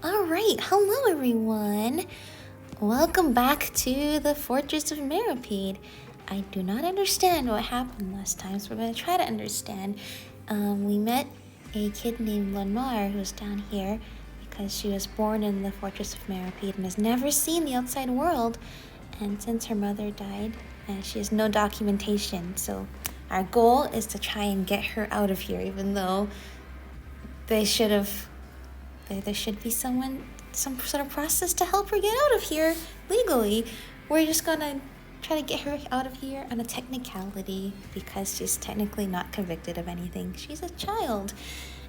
Alright, hello everyone! Welcome back to the Fortress of Meropide. I do not understand what happened last time, so we're going to try to understand. We met a kid named Liffey who's down here because she was born in the Fortress of Meropide and has never seen the outside world. And since her mother died, she has no documentation. So our goal is to try and get her out of here, even though there should be some sort of process to help her get out of here legally. We're just gonna try to get her out of here on a technicality because she's technically not convicted of anything. She's a child.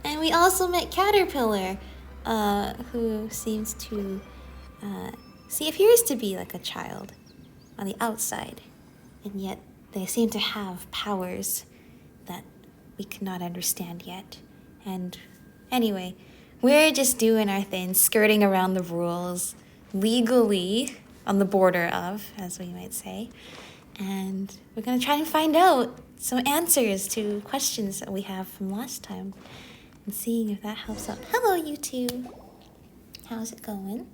And we also met Caterpillar, who seems to appears to be like a child on the outside, and yet they seem to have powers that we cannot understand yet. And anyway, we're just doing our thing, skirting around the rules, legally on the border of, as we might say. And we're going to try and find out some answers to questions that we have from last time and seeing if that helps out. Hello, you two. How's it going?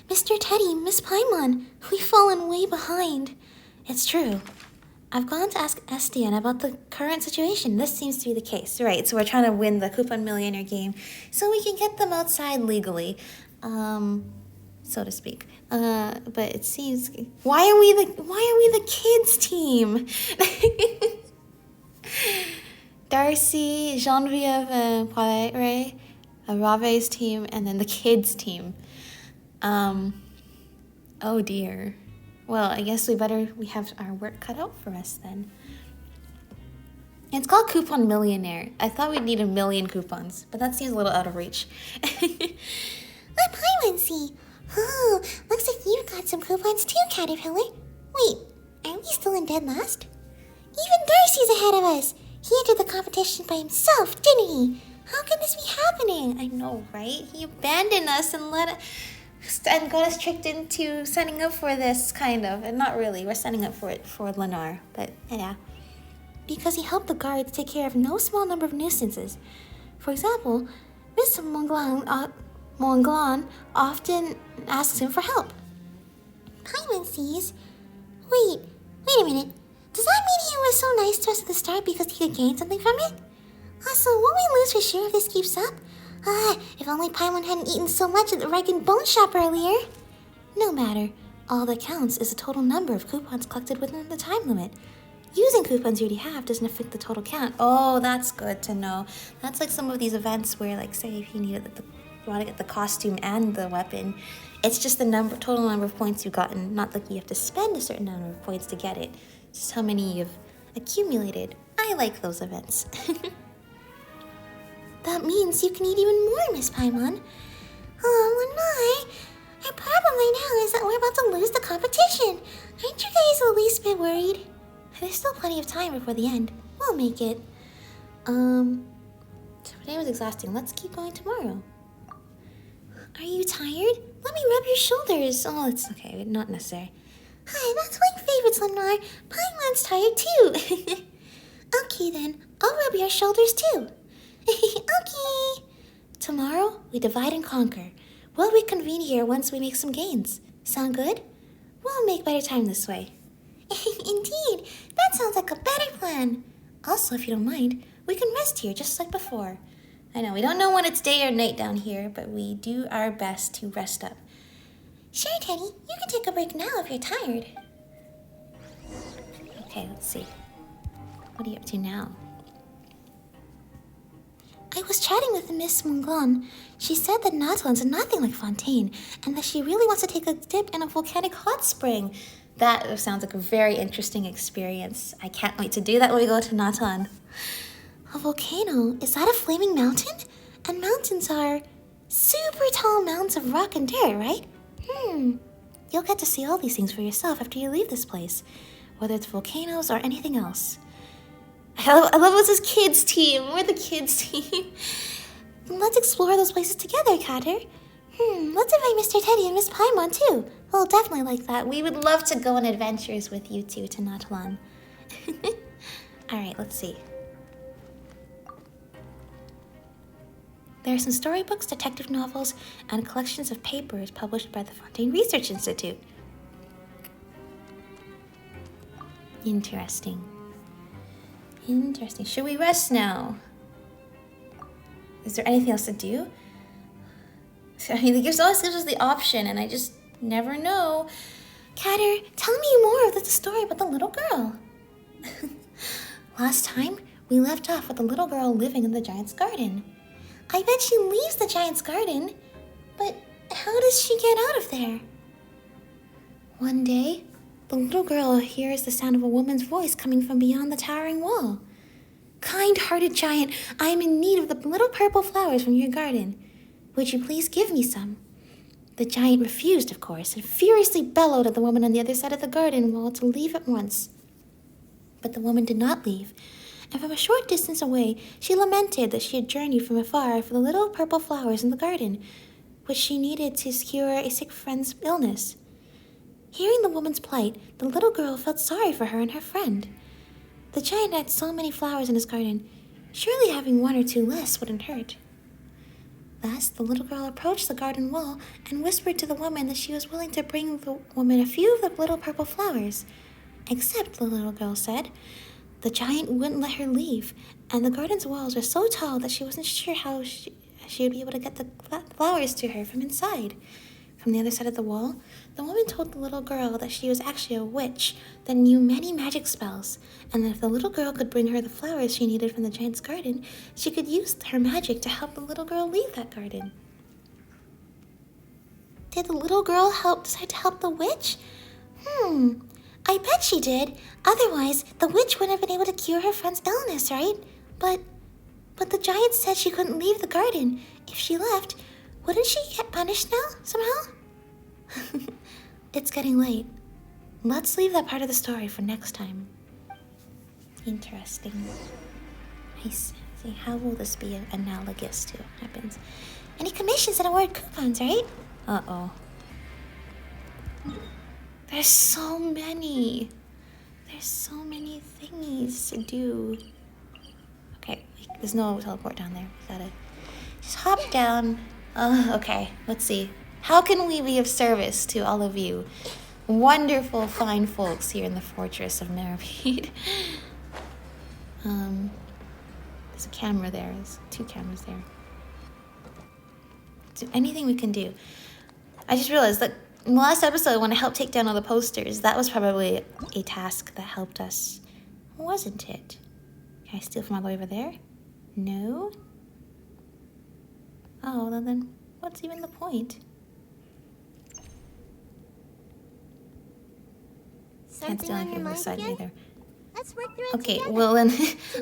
Mr. Teddy, Miss Paimon, we've fallen way behind. It's true. I've gone to ask Estienne about the current situation. This seems to be the case. Right, so we're trying to win the Coupon Millionaire game so we can get them outside legally, so to speak. But it seems... Why are we the kids team? Darcy, Genevieve, and Poire, Rave's team, and then the kids team. Oh dear. Well, I guess we have our work cut out for us then. It's called Coupon Millionaire. I thought we'd need 1,000,000 coupons, but that seems a little out of reach. Let Paimon see. Oh, looks like you've got some coupons too, Caterpillar. Wait, are we still in dead last? Even Darcy's ahead of us. He entered the competition by himself, didn't he? How can this be happening? I know, right? He abandoned us and got us tricked into signing up for this, kind of. And not really. We're signing up for it for Liffey, but yeah. Because he helped the guards take care of no small number of nuisances. For example, Miss Monglan often asks him for help. Paimon sees. Wait a minute. Does that mean he was so nice to us at the start because he could gain something from it? Also, won't we lose for sure if this keeps up? If only Paimon hadn't eaten so much at the Regan Bone Shop earlier. No matter. All that counts is the total number of coupons collected within the time limit. Using coupons you already have doesn't affect the total count. Oh, that's good to know. That's like some of these events where, like, say if you want to get the costume and the weapon, it's just the total number of points you've gotten. Not like you have to spend a certain number of points to get it. It's just how many you've accumulated. I like those events. That means you can eat even more, Miss Paimon. Oh, Liffey, our problem right now is that we're about to lose the competition. Aren't you guys the least bit worried? There's still plenty of time before the end. We'll make it. Today was exhausting. Let's keep going tomorrow. Are you tired? Let me rub your shoulders. Oh, it's okay. Not necessary. Hi, that's my favorite, Liffey. Paimon's tired too. Okay then, I'll rub your shoulders too. Okay. Tomorrow, we divide and conquer. We'll reconvene here once we make some gains. Sound good? We'll make better time this way. Indeed, that sounds like a better plan. Also, if you don't mind, we can rest here just like before. I know, we don't know when it's day or night down here, but we do our best to rest up. Sure, Teddy, you can take a break now if you're tired. Okay, let's see. What are you up to now? I was chatting with Miss Monglan. She said that Natlan's are nothing like Fontaine, and that she really wants to take a dip in a volcanic hot spring. That sounds like a very interesting experience. I can't wait to do that when we go to Natlan. A volcano? Is that a flaming mountain? And mountains are super tall mounds of rock and dirt, right? You'll get to see all these things for yourself after you leave this place, whether it's volcanoes or anything else. I love this kids team. We're the kids team. Let's explore those places together, Catter. Let's invite Mr. Teddy and Miss Paimon too. We'll definitely like that. We would love to go on adventures with you two to Natlan. Alright, let's see. There are some storybooks, detective novels, and collections of papers published by the Fontaine Research Institute. Interesting. Interesting. Should we rest now? Is there anything else to do? I mean, it always gives us the option, and I just never know. Catter, tell me more of the story about the little girl. Last time, we left off with the little girl living in the giant's garden. I bet she leaves the giant's garden, but how does she get out of there? One day, the little girl hears the sound of a woman's voice coming from beyond the towering wall. "Kind-hearted giant, I am in need of the little purple flowers from your garden. Would you please give me some?" The giant refused, of course, and furiously bellowed at the woman on the other side of the garden wall to leave at once. But the woman did not leave, and from a short distance away, she lamented that she had journeyed from afar for the little purple flowers in the garden, which she needed to cure a sick friend's illness. Hearing the woman's plight, the little girl felt sorry for her and her friend. The giant had so many flowers in his garden, surely having one or two less wouldn't hurt. Thus, the little girl approached the garden wall and whispered to the woman that she was willing to bring the woman a few of the little purple flowers. Except, the little girl said, the giant wouldn't let her leave, and the garden's walls were so tall that she wasn't sure how she would be able to get the flowers to her from inside. From the other side of the wall, the woman told the little girl that she was actually a witch that knew many magic spells, and that if the little girl could bring her the flowers she needed from the giant's garden, she could use her magic to help the little girl leave that garden. Did the little girl decide to help the witch? I bet she did. Otherwise, the witch wouldn't have been able to cure her friend's illness, right? But the giant said she couldn't leave the garden. If she left, wouldn't she get punished now, somehow? It's getting late. Let's leave that part of the story for next time. Interesting. I see. How will this be analogous to what happens? Any commissions and award coupons, right? Uh-oh. There's so many. There's so many thingies to do. Okay, there's no teleport down there. We gotta just hop down. Okay, let's see. How can we be of service to all of you wonderful, fine folks here in the fortress of Meropide? There's a camera there. There's 2 cameras there. Is there anything we can do? I just realized that in the last episode, when I helped take down all the posters, that was probably a task that helped us, wasn't it? Can I steal from all the way over there? No? Oh, well then, what's even the point? Can't steal anything from the side either. Let's work through it Okay, together. well then,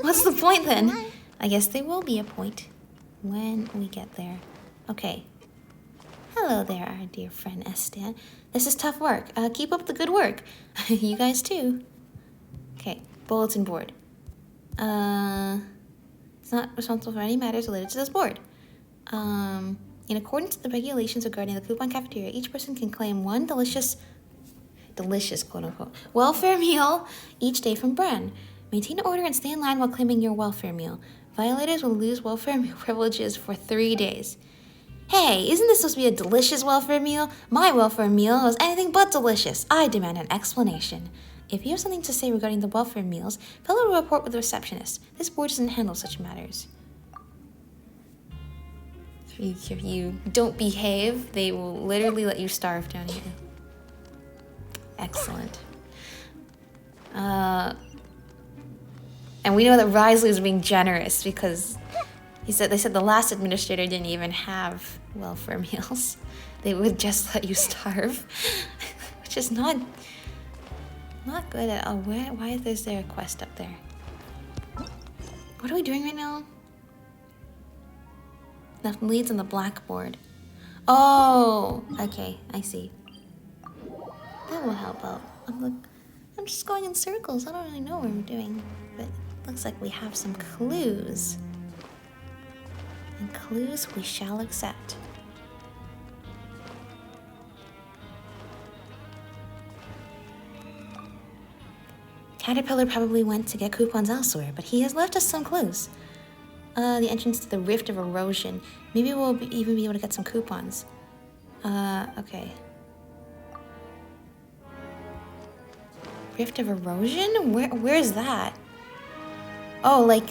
what's the point then? I guess there will be a point when we get there. Okay. Hello there, our dear friend Estan. This is tough work. Keep up the good work. You guys too. Okay, bulletin board. It's not responsible for any matters related to this board. In accordance with the regulations regarding the coupon cafeteria, each person can claim one delicious quote unquote, welfare meal each day from Bren. Maintain order and stay in line while claiming your welfare meal. Violators will lose welfare meal privileges for 3 days. Hey, isn't this supposed to be a delicious welfare meal? My welfare meal was anything but delicious. I demand an explanation. If you have something to say regarding the welfare meals, fill a report with the receptionist. This board doesn't handle such matters. If you don't behave, they will literally let you starve down here. Excellent. And we know that Risley is being generous because they said the last administrator didn't even have welfare meals. They would just let you starve, which is not good at all. Why is there a quest up there? What are we doing right now? Nothing leads on the blackboard. Oh, okay, I see. That will help out. I'm just going in circles. I don't really know what we're doing, but it looks like we have some clues. And clues we shall accept. Caterpillar probably went to get coupons elsewhere, but he has left us some clues. The entrance to the Rift of Erosion. Maybe we'll even be able to get some coupons. Okay. Rift of Erosion? Where's that? Oh, like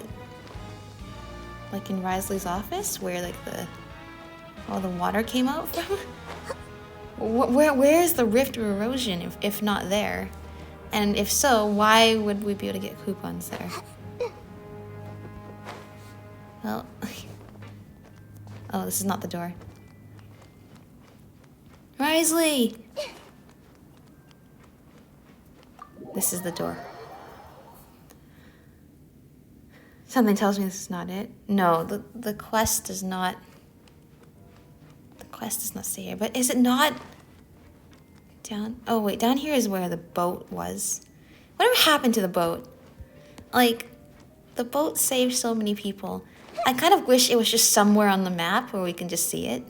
in Risley's office, where like all the water came out from? Where's the Rift of Erosion if not there? And if so, why would we be able to get coupons there? Well, oh, this is not the door. Risley! This is the door. Something tells me this is not it. No, the quest does not... The quest does not say here, but is it not... Down... Oh wait, down here is where the boat was. Whatever happened to the boat? Like, the boat saved so many people. I kind of wish it was just somewhere on the map where we can just see it.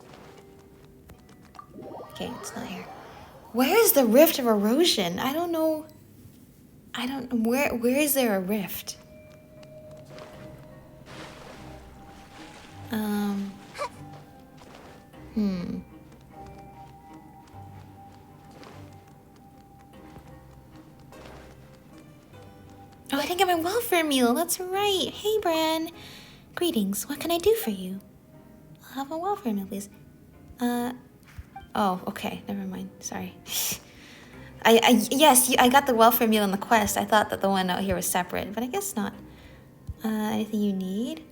Okay, it's not here. Where is the Rift of Erosion? I don't know. Where is there a rift? Oh, I didn't get my welfare meal. That's right. Hey, Bran. Greetings. What can I do for you? I'll have a welfare meal, please. Oh, okay. Never mind. Sorry. Yes, I got the welfare meal in the quest. I thought that the one out here was separate, but I guess not. Anything you need?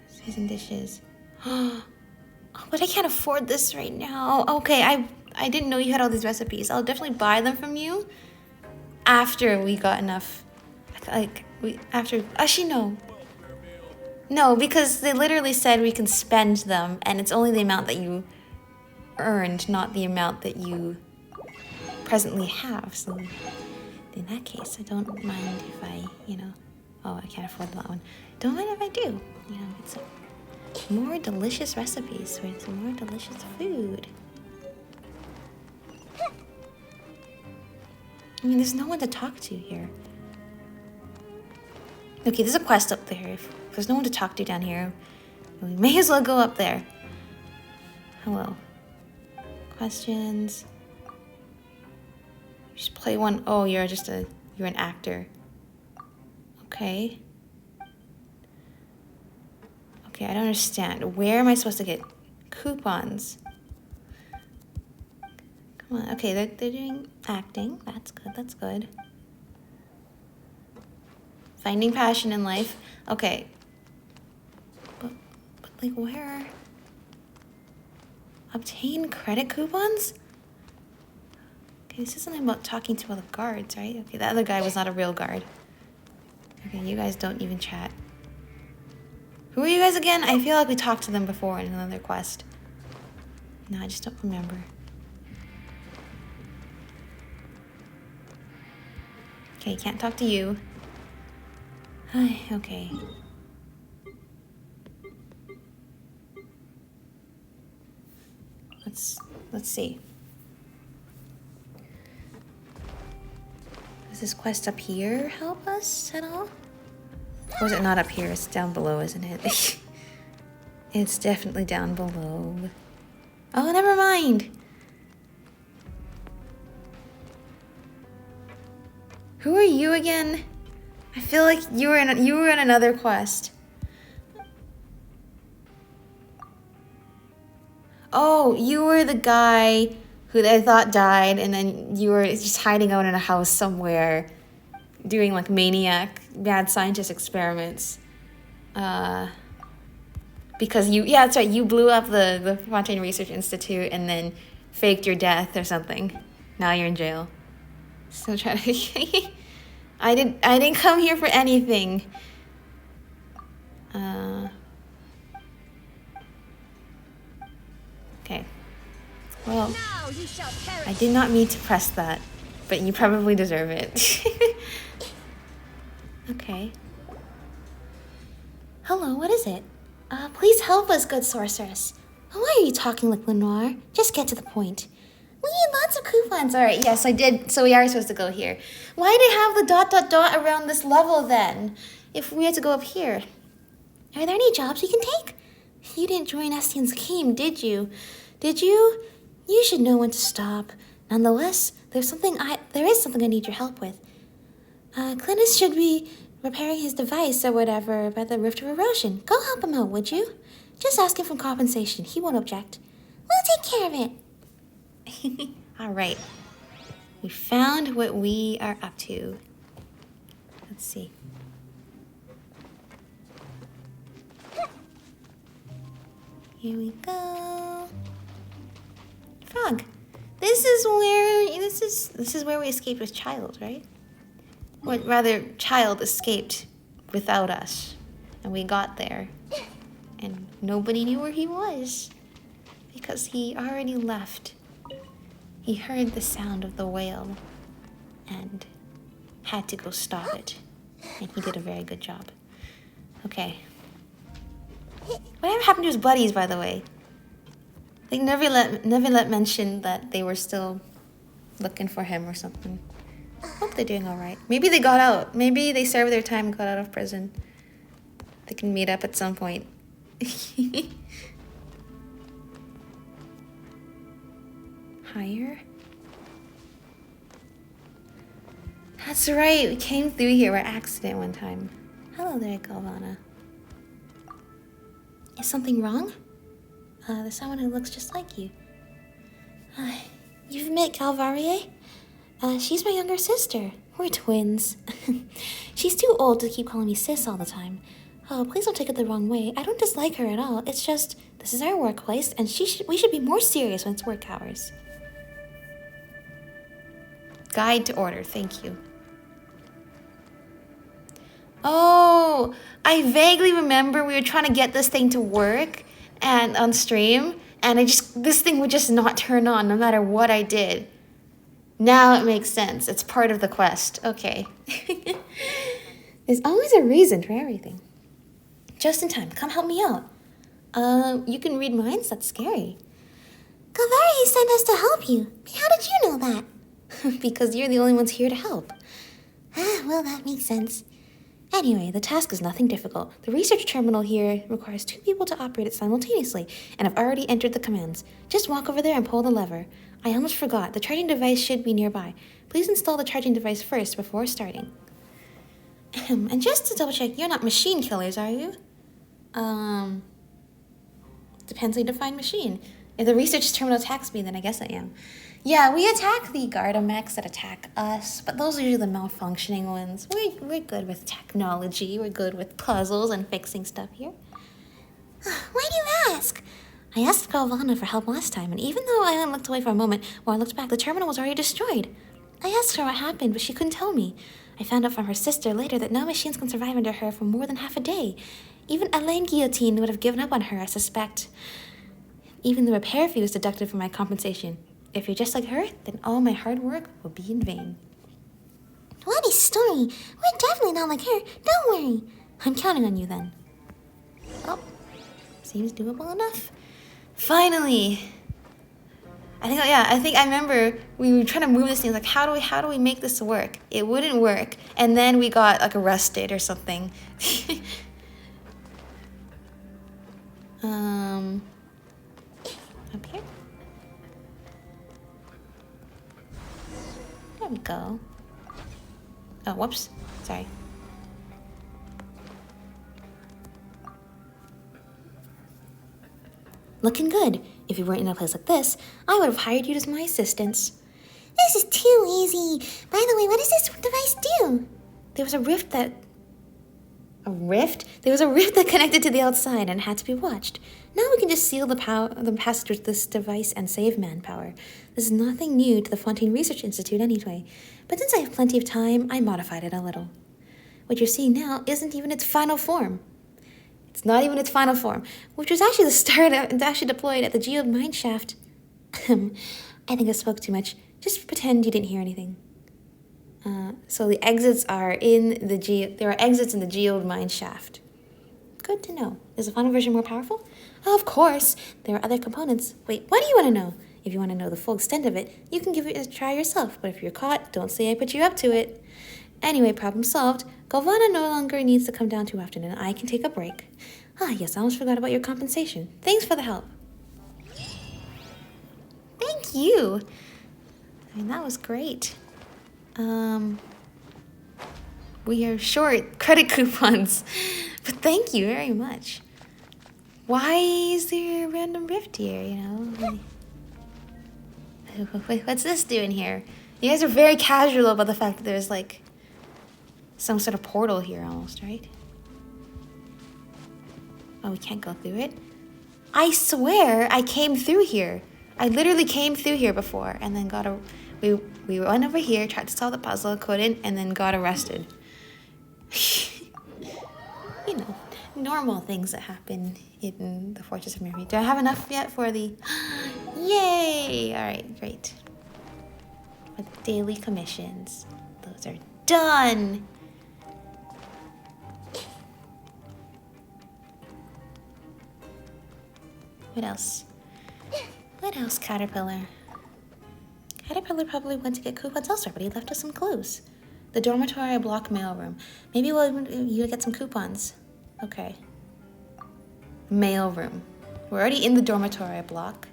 Seasoned dishes. Oh, but I can't afford this right now. Okay, I didn't know you had all these recipes. I'll definitely buy them from you after we got enough. Actually, no. No, because they literally said we can spend them, and it's only the amount that you earned, not the amount that you presently have. So in that case, I don't mind if I, oh, I can't afford that one. Don't mind if I do. Get some more delicious recipes with some more delicious food. I mean, there's no one to talk to here. Okay, there's a quest up there. If there's no one to talk to down here, we may as well go up there. Hello. Questions. Just play one. Oh, you're an actor. Okay. Okay, I don't understand. Where am I supposed to get coupons? Come on. Okay, they're doing acting. That's good. That's good. Finding passion in life. Okay. But like where? Obtain credit coupons? Okay, this is something about talking to other guards, right? Okay, the other guy was not a real guard. Okay, you guys don't even chat. Who are you guys again? I feel like we talked to them before in another quest. No, I just don't remember. Okay, can't talk to you. Okay. Let's see. Does this quest up here help us at all? Or is it not up here? It's down below, isn't it? It's definitely down below. Oh, never mind. Who are you again? I feel like you were in another quest. Oh, you were the guy who I thought died, and then you were just hiding out in a house somewhere, doing like maniac, mad scientist experiments. Because yeah, that's right, you blew up the Fontaine Research Institute and then faked your death or something. Now you're in jail. Still trying to... I didn't come here for anything. Okay. Well, I did not mean to press that, but you probably deserve it. Okay. Hello, what is it? Please help us, good sorceress. Why are you talking like Lenoir? Just get to the point. We need lots of coupons. All right, yes, I did. So we are supposed to go here. Why did they have the dot dot dot around this level then? If we had to go up here. Are there any jobs we can take? You didn't join Estien's game, did you? Did you? You should know when to stop. Nonetheless, there is something I need your help with. Clintus should be repairing his device or whatever by the Rift of Erosion. Go help him out, would you? Just ask him for compensation. He won't object. We'll take care of it. All right. We found what we are up to. Let's see. Here we go. Frog. This is where we escaped with Child, right? Or rather, Child escaped without us. And we got there. And nobody knew where he was. Because he already left. He heard the sound of the whale. And had to go stop it. And he did a very good job. Okay. Whatever happened to his buddies, by the way? I think Nevilet mentioned that they were still looking for him or something. Hope they're doing all right. Maybe they got out. Maybe they served their time and got out of prison. They can meet up at some point. Higher? That's right. We came through here by accident one time. Hello there, Galvana. Is something wrong? There's someone who looks just like you. You've met Calvarie? She's my younger sister. We're twins. She's too old to keep calling me sis all the time. Oh, please don't take it the wrong way. I don't dislike her at all. It's just, this is our workplace, and we should be more serious when it's work hours. Guide to order, thank you. Oh, I vaguely remember we were trying to get this thing to work and on stream, and this thing would just not turn on no matter what I did. Now it makes sense. It's part of the quest. Okay. There's always a reason for everything. Just in time. Come help me out. You can read minds? That's scary. Calvarie sent us to help you. How did you know that? Because you're the only ones here to help. Well, that makes sense. Anyway, the task is nothing difficult. The research terminal here requires 2 people to operate it simultaneously, and I've already entered the commands. Just walk over there and pull the lever. I almost forgot. The charging device should be nearby. Please install the charging device first before starting. And just to double check, you're not machine killers, are you? Depends how you define machine. If the research terminal attacks me, then I guess I am. Yeah, we attack the Gardamex that attack us, but those are usually the malfunctioning ones. We're good with technology. We're good with puzzles and fixing stuff here. Why do you ask? I asked Galvana for help last time, and even though I only looked away for a moment, when I looked back, the terminal was already destroyed. I asked her what happened, but she couldn't tell me. I found out from her sister later that no machines can survive under her for more than half a day. Even Alain Guillotine would have given up on her, I suspect. Even the repair fee was deducted from my compensation. If you're just like her, then all my hard work will be in vain. What a story. We're definitely not like her. Don't worry. I'm counting on you then. Oh, seems doable enough. Finally. I think I remember we were trying to move this thing. Like, how do we make this work? It wouldn't work. And then we got like arrested or something. Up here? There we go. Oh, whoops. Sorry. Looking good. If you weren't in a place like this, I would have hired you as my assistants. This is too easy. By the way, what does this device do? There was a rift that... A rift? There was a rift that connected to the outside and had to be watched. Now we can just seal the passage with this device and save manpower. This is nothing new to the Fontaine Research Institute anyway. But since I have plenty of time, I modified it a little. What you're seeing now isn't even its final form. It's not even its final form, which was actually the start of, actually deployed at the geode mine shaft. I think I spoke too much. Just pretend you didn't hear anything. So the exits are in the there are exits in the geode mine shaft. Good to know. Is the final version more powerful? Oh, of course. There are other components. Wait, what do you want to know? If you want to know the full extent of it, you can give it a try yourself, but if you're caught, don't say I put you up to it. Anyway, problem solved. Galvana no longer needs to come down too often, and I can take a break. Ah, yes, I almost forgot about your compensation. Thanks for the help. Thank you. I mean, that was great. We are short credit coupons, but thank you very much. Why is there a random rift here, you know? What's this doing here? You guys are very casual about the fact that there's like some sort of portal here almost, right? Oh, we can't go through it? I swear I came through here. I literally came through here before and then got we went over here, tried to solve the puzzle, couldn't, and then got arrested. You know, normal things that happen in the Fortress of Meropide. Do I have enough yet for the... Yay! Alright, great. For the daily commissions. Those are done! What else? What else, Caterpillar? Caterpillar probably went to get coupons elsewhere, but he left us some clues. The dormitory block mailroom. Maybe you'll get some coupons. Okay. Mailroom. We're already in the dormitory block.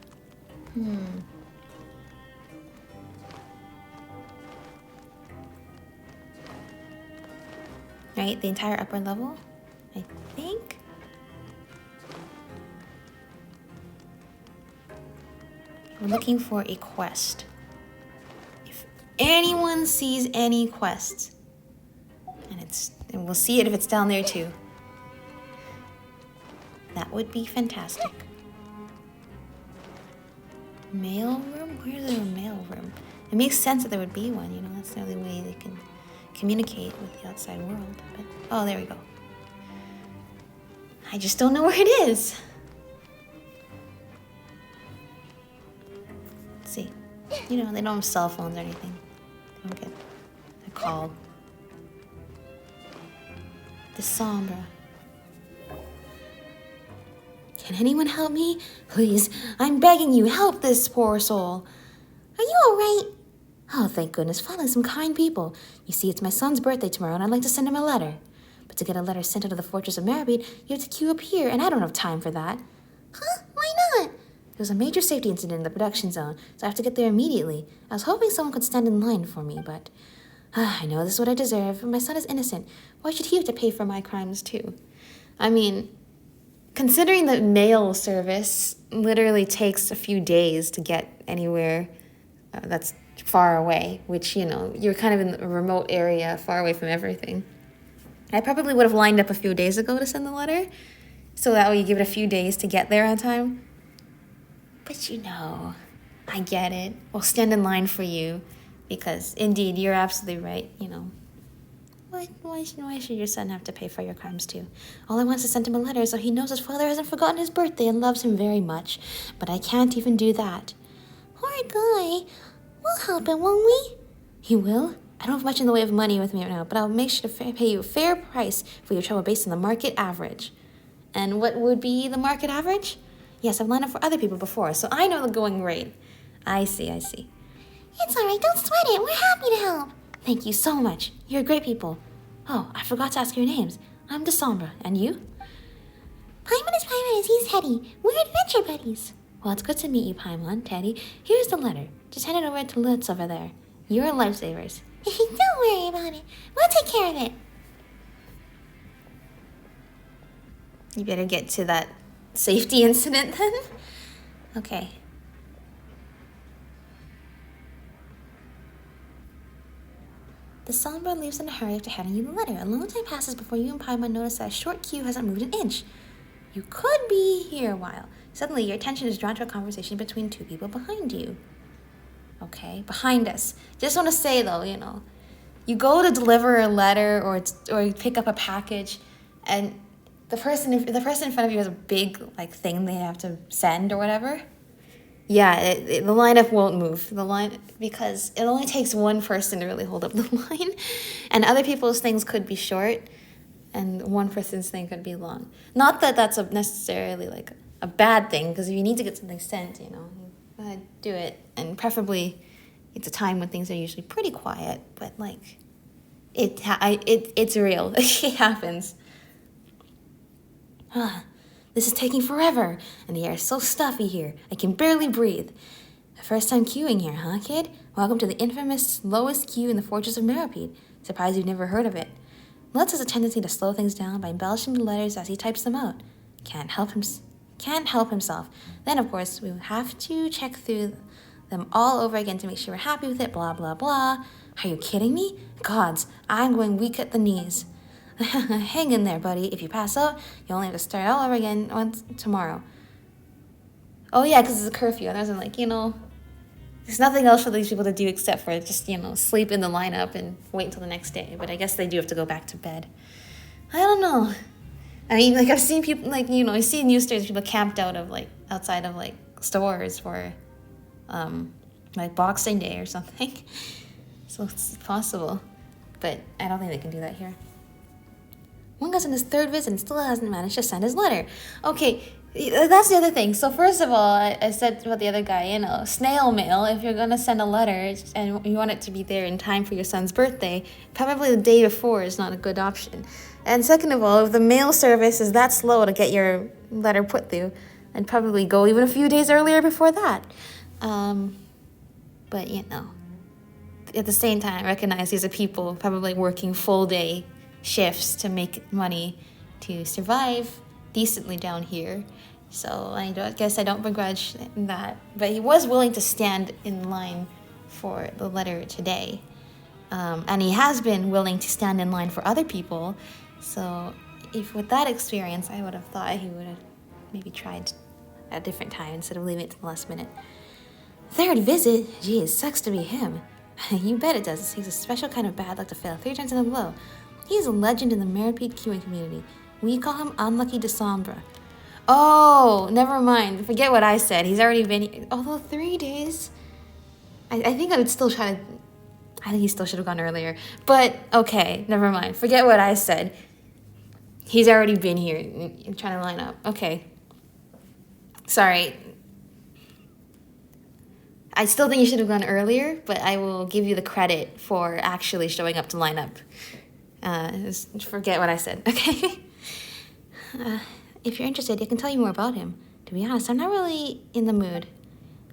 Right, the entire upper level, I think. We're looking for a quest. If anyone sees any quests, and we'll see it if it's down there too. That would be fantastic. Mail room? Where's the mail room? It makes sense that there would be one, you know, that's the only way they can communicate with the outside world. But, oh, there we go. I just don't know where it is. Let's see. You know, they don't have cell phones or anything. They don't get a call. The Sombra. Can anyone help me? Please, I'm begging you, help this poor soul. Are you alright? Oh, thank goodness, finally some kind people. You see, it's my son's birthday tomorrow, and I'd like to send him a letter. But to get a letter sent out of the Fortress of Meropide, you have to queue up here, and I don't have time for that. Huh? Why not? There was a major safety incident in the production zone, so I have to get there immediately. I was hoping someone could stand in line for me, but... I know this is what I deserve. My son is innocent. Why should he have to pay for my crimes, too? I mean, considering that mail service literally takes a few days to get anywhere that's far away, which, you know, you're kind of in a remote area, far away from everything. I probably would have lined up a few days ago to send the letter, so that way you give it a few days to get there on time. But, you know, I get it. We'll stand in line for you. Because, indeed, you're absolutely right, you know. Why should your son have to pay for your crimes, too? All I want is to send him a letter so he knows his father hasn't forgotten his birthday and loves him very much. But I can't even do that. Poor guy. We'll help him, won't we? You will? I don't have much in the way of money with me right now, but I'll make sure to pay you a fair price for your trouble based on the market average. And what would be the market average? Yes, I've lined up for other people before, so I know the going rate. I see. It's alright, don't sweat it. We're happy to help. Thank you so much. You're great people. Oh, I forgot to ask your names. I'm Sombra, and you? Paimon is Paimon, he's Teddy. We're adventure buddies. Well, it's good to meet you, Paimon, Teddy. Here's the letter. Just hand it over to Lutz over there. You're lifesavers. Don't worry about it. We'll take care of it. You better get to that safety incident then. Okay. The Sombra leaves in a hurry after handing you the letter. A long time passes before you and Paimon notice that a short queue hasn't moved an inch. You could be here a while. Suddenly, your attention is drawn to a conversation between two people behind you. Okay, behind us. Just want to say, though, you know, you go to deliver a letter or pick up a package, and the person in front of you has a big thing they have to send or whatever. Yeah, the lineup won't move. Because it only takes one person to really hold up the line, and other people's things could be short, and one person's thing could be long. Not that that's necessarily a bad thing, because if you need to get something sent, you know, do it. And preferably, it's a time when things are usually pretty quiet, but like, it's real. It happens. This is taking forever, and the air is so stuffy here, I can barely breathe. First time queuing here, huh, kid? Welcome to the infamous lowest queue in the Fortress of Meropide. Surprised you've never heard of it. Lutz has a tendency to slow things down by embellishing the letters as he types them out. Can't help himself. Then, of course, we have to check through them all over again to make sure we're happy with it, blah, blah, blah. Are you kidding me? Gods, I'm going weak at the knees. Hang in there, buddy. If you pass out, you only have to start all over again tomorrow. Oh, yeah, because it's a curfew. And I was like, there's nothing else for these people to do except for just, sleep in the lineup and wait until the next day. But I guess they do have to go back to bed. I don't know. I mean, like, I've seen people, like, I see news stories, people camped out of, like, outside of, like, stores for, like, Boxing Day or something. So it's possible. But I don't think they can do that here. One guy's on his third visit and still hasn't managed to send his letter. Okay, that's the other thing. So first of all, I said about the other guy, snail mail. If you're going to send a letter and you want it to be there in time for your son's birthday, probably the day before is not a good option. And second of all, if the mail service is that slow to get your letter put through, I'd probably go even a few days earlier before that. But, at the same time, I recognize these are people probably working full day shifts to make money to survive decently down here. So I guess I don't begrudge that. But he was willing to stand in line for the letter today. And he has been willing to stand in line for other people. So if with that experience, I would have thought he would have maybe tried at a different time instead of leaving it to the last minute. Third visit? Gee, it sucks to be him. You bet it does. It takes a special kind of bad luck to fail 3 times in a row. He's a legend in the Meropide queuing community. We call him Unlucky December. Oh, never mind. Forget what I said. He's already been here. Although 3 days. I think I would still try to... I think he still should have gone earlier. But, okay, never mind. Forget what I said. He's already been here. I'm trying to line up. Okay. Sorry. I still think you should have gone earlier, but I will give you the credit for actually showing up to line up. Just forget what I said, okay? If you're interested, I can tell you more about him. To be honest, I'm not really in the mood.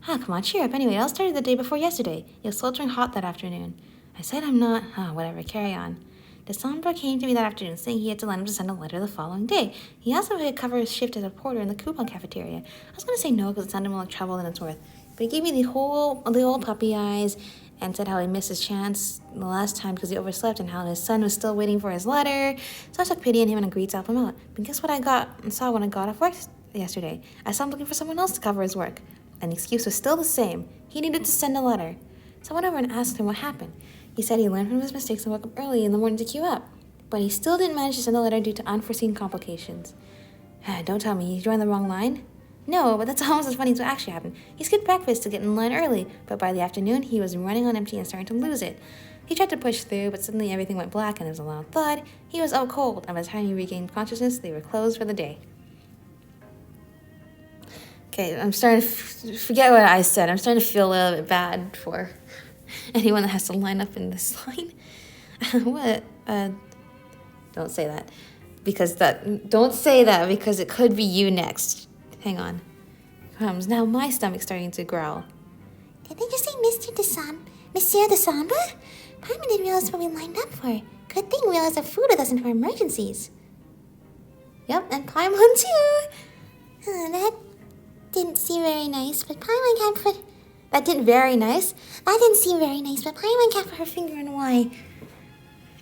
Come on, cheer up. Anyway, it all started the day before yesterday. It was sweltering hot that afternoon. I said I'm not... whatever, carry on. December came to me that afternoon, saying he had to line up to send a letter the following day. He asked if I could cover his shift as a porter in the coupon cafeteria. I was going to say no because it sounded more like trouble than it's worth. But he gave me the old puppy eyes and said how he missed his chance the last time because he overslept and how his son was still waiting for his letter. So I took pity on him and agreed to help him out. But guess what I saw when I got off work yesterday? I saw him looking for someone else to cover his work. And the excuse was still the same. He needed to send a letter. So I went over and asked him what happened. He said he learned from his mistakes and woke up early in the morning to queue up. But he still didn't manage to send a letter due to unforeseen complications. Don't tell me, he joined the wrong line? No, but that's almost as funny as what actually happened. He skipped breakfast to get in line early, but by the afternoon, he was running on empty and starting to lose it. He tried to push through, but suddenly everything went black and there was a loud thud. He was out cold, and by the time he regained consciousness, they were closed for the day. Okay, I'm starting to forget what I said. I'm starting to feel a little bit bad for anyone that has to line up in this line. What? Don't say that. Don't say that because it could be you next. Hang on. Now my stomach's starting to growl. Did they just say Monsieur December? Paimon didn't realize what we lined up for. Good thing we realized that food with us for emergencies. Yep, and Paimon too. That didn't seem very nice, but Paimon can't put... That didn't very nice. That didn't seem very nice, but Paimon can't put her finger on why.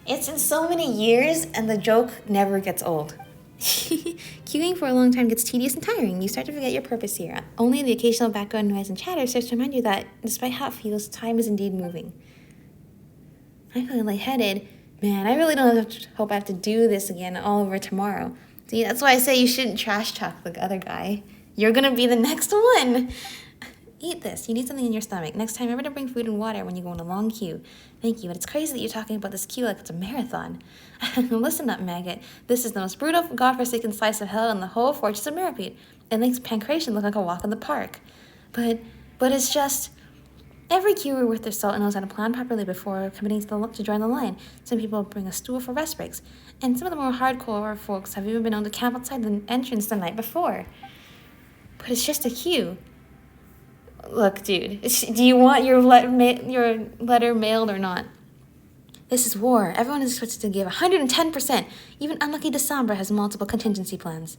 It's been so many years, and the joke never gets old. Queuing for a long time gets tedious and tiring. You start to forget your purpose here. Only the occasional background noise and chatter serves to remind you that, despite how it feels, time is indeed moving. I'm feeling lightheaded. Man, I really don't hope I have to do this again all over tomorrow. See, that's why I say you shouldn't trash talk the other guy. You're gonna be the next one. Eat this. You need something in your stomach. Next time, remember to bring food and water when you go in a long queue. Thank you, but it's crazy that you're talking about this queue like it's a marathon. Listen up, maggot. This is the most brutal, godforsaken slice of hell in the whole Fortress of Meropide. It makes Pancration look like a walk in the park. But But it's just, every keeper worth their salt knows how to plan properly before committing to join the line. Some people bring a stool for rest breaks, and some of the more hardcore folks have even been known to camp outside the entrance the night before. But it's just a queue. Look, dude, do you want your letter mailed or not? This is war. Everyone is expected to give 110%. Even unlucky December has multiple contingency plans.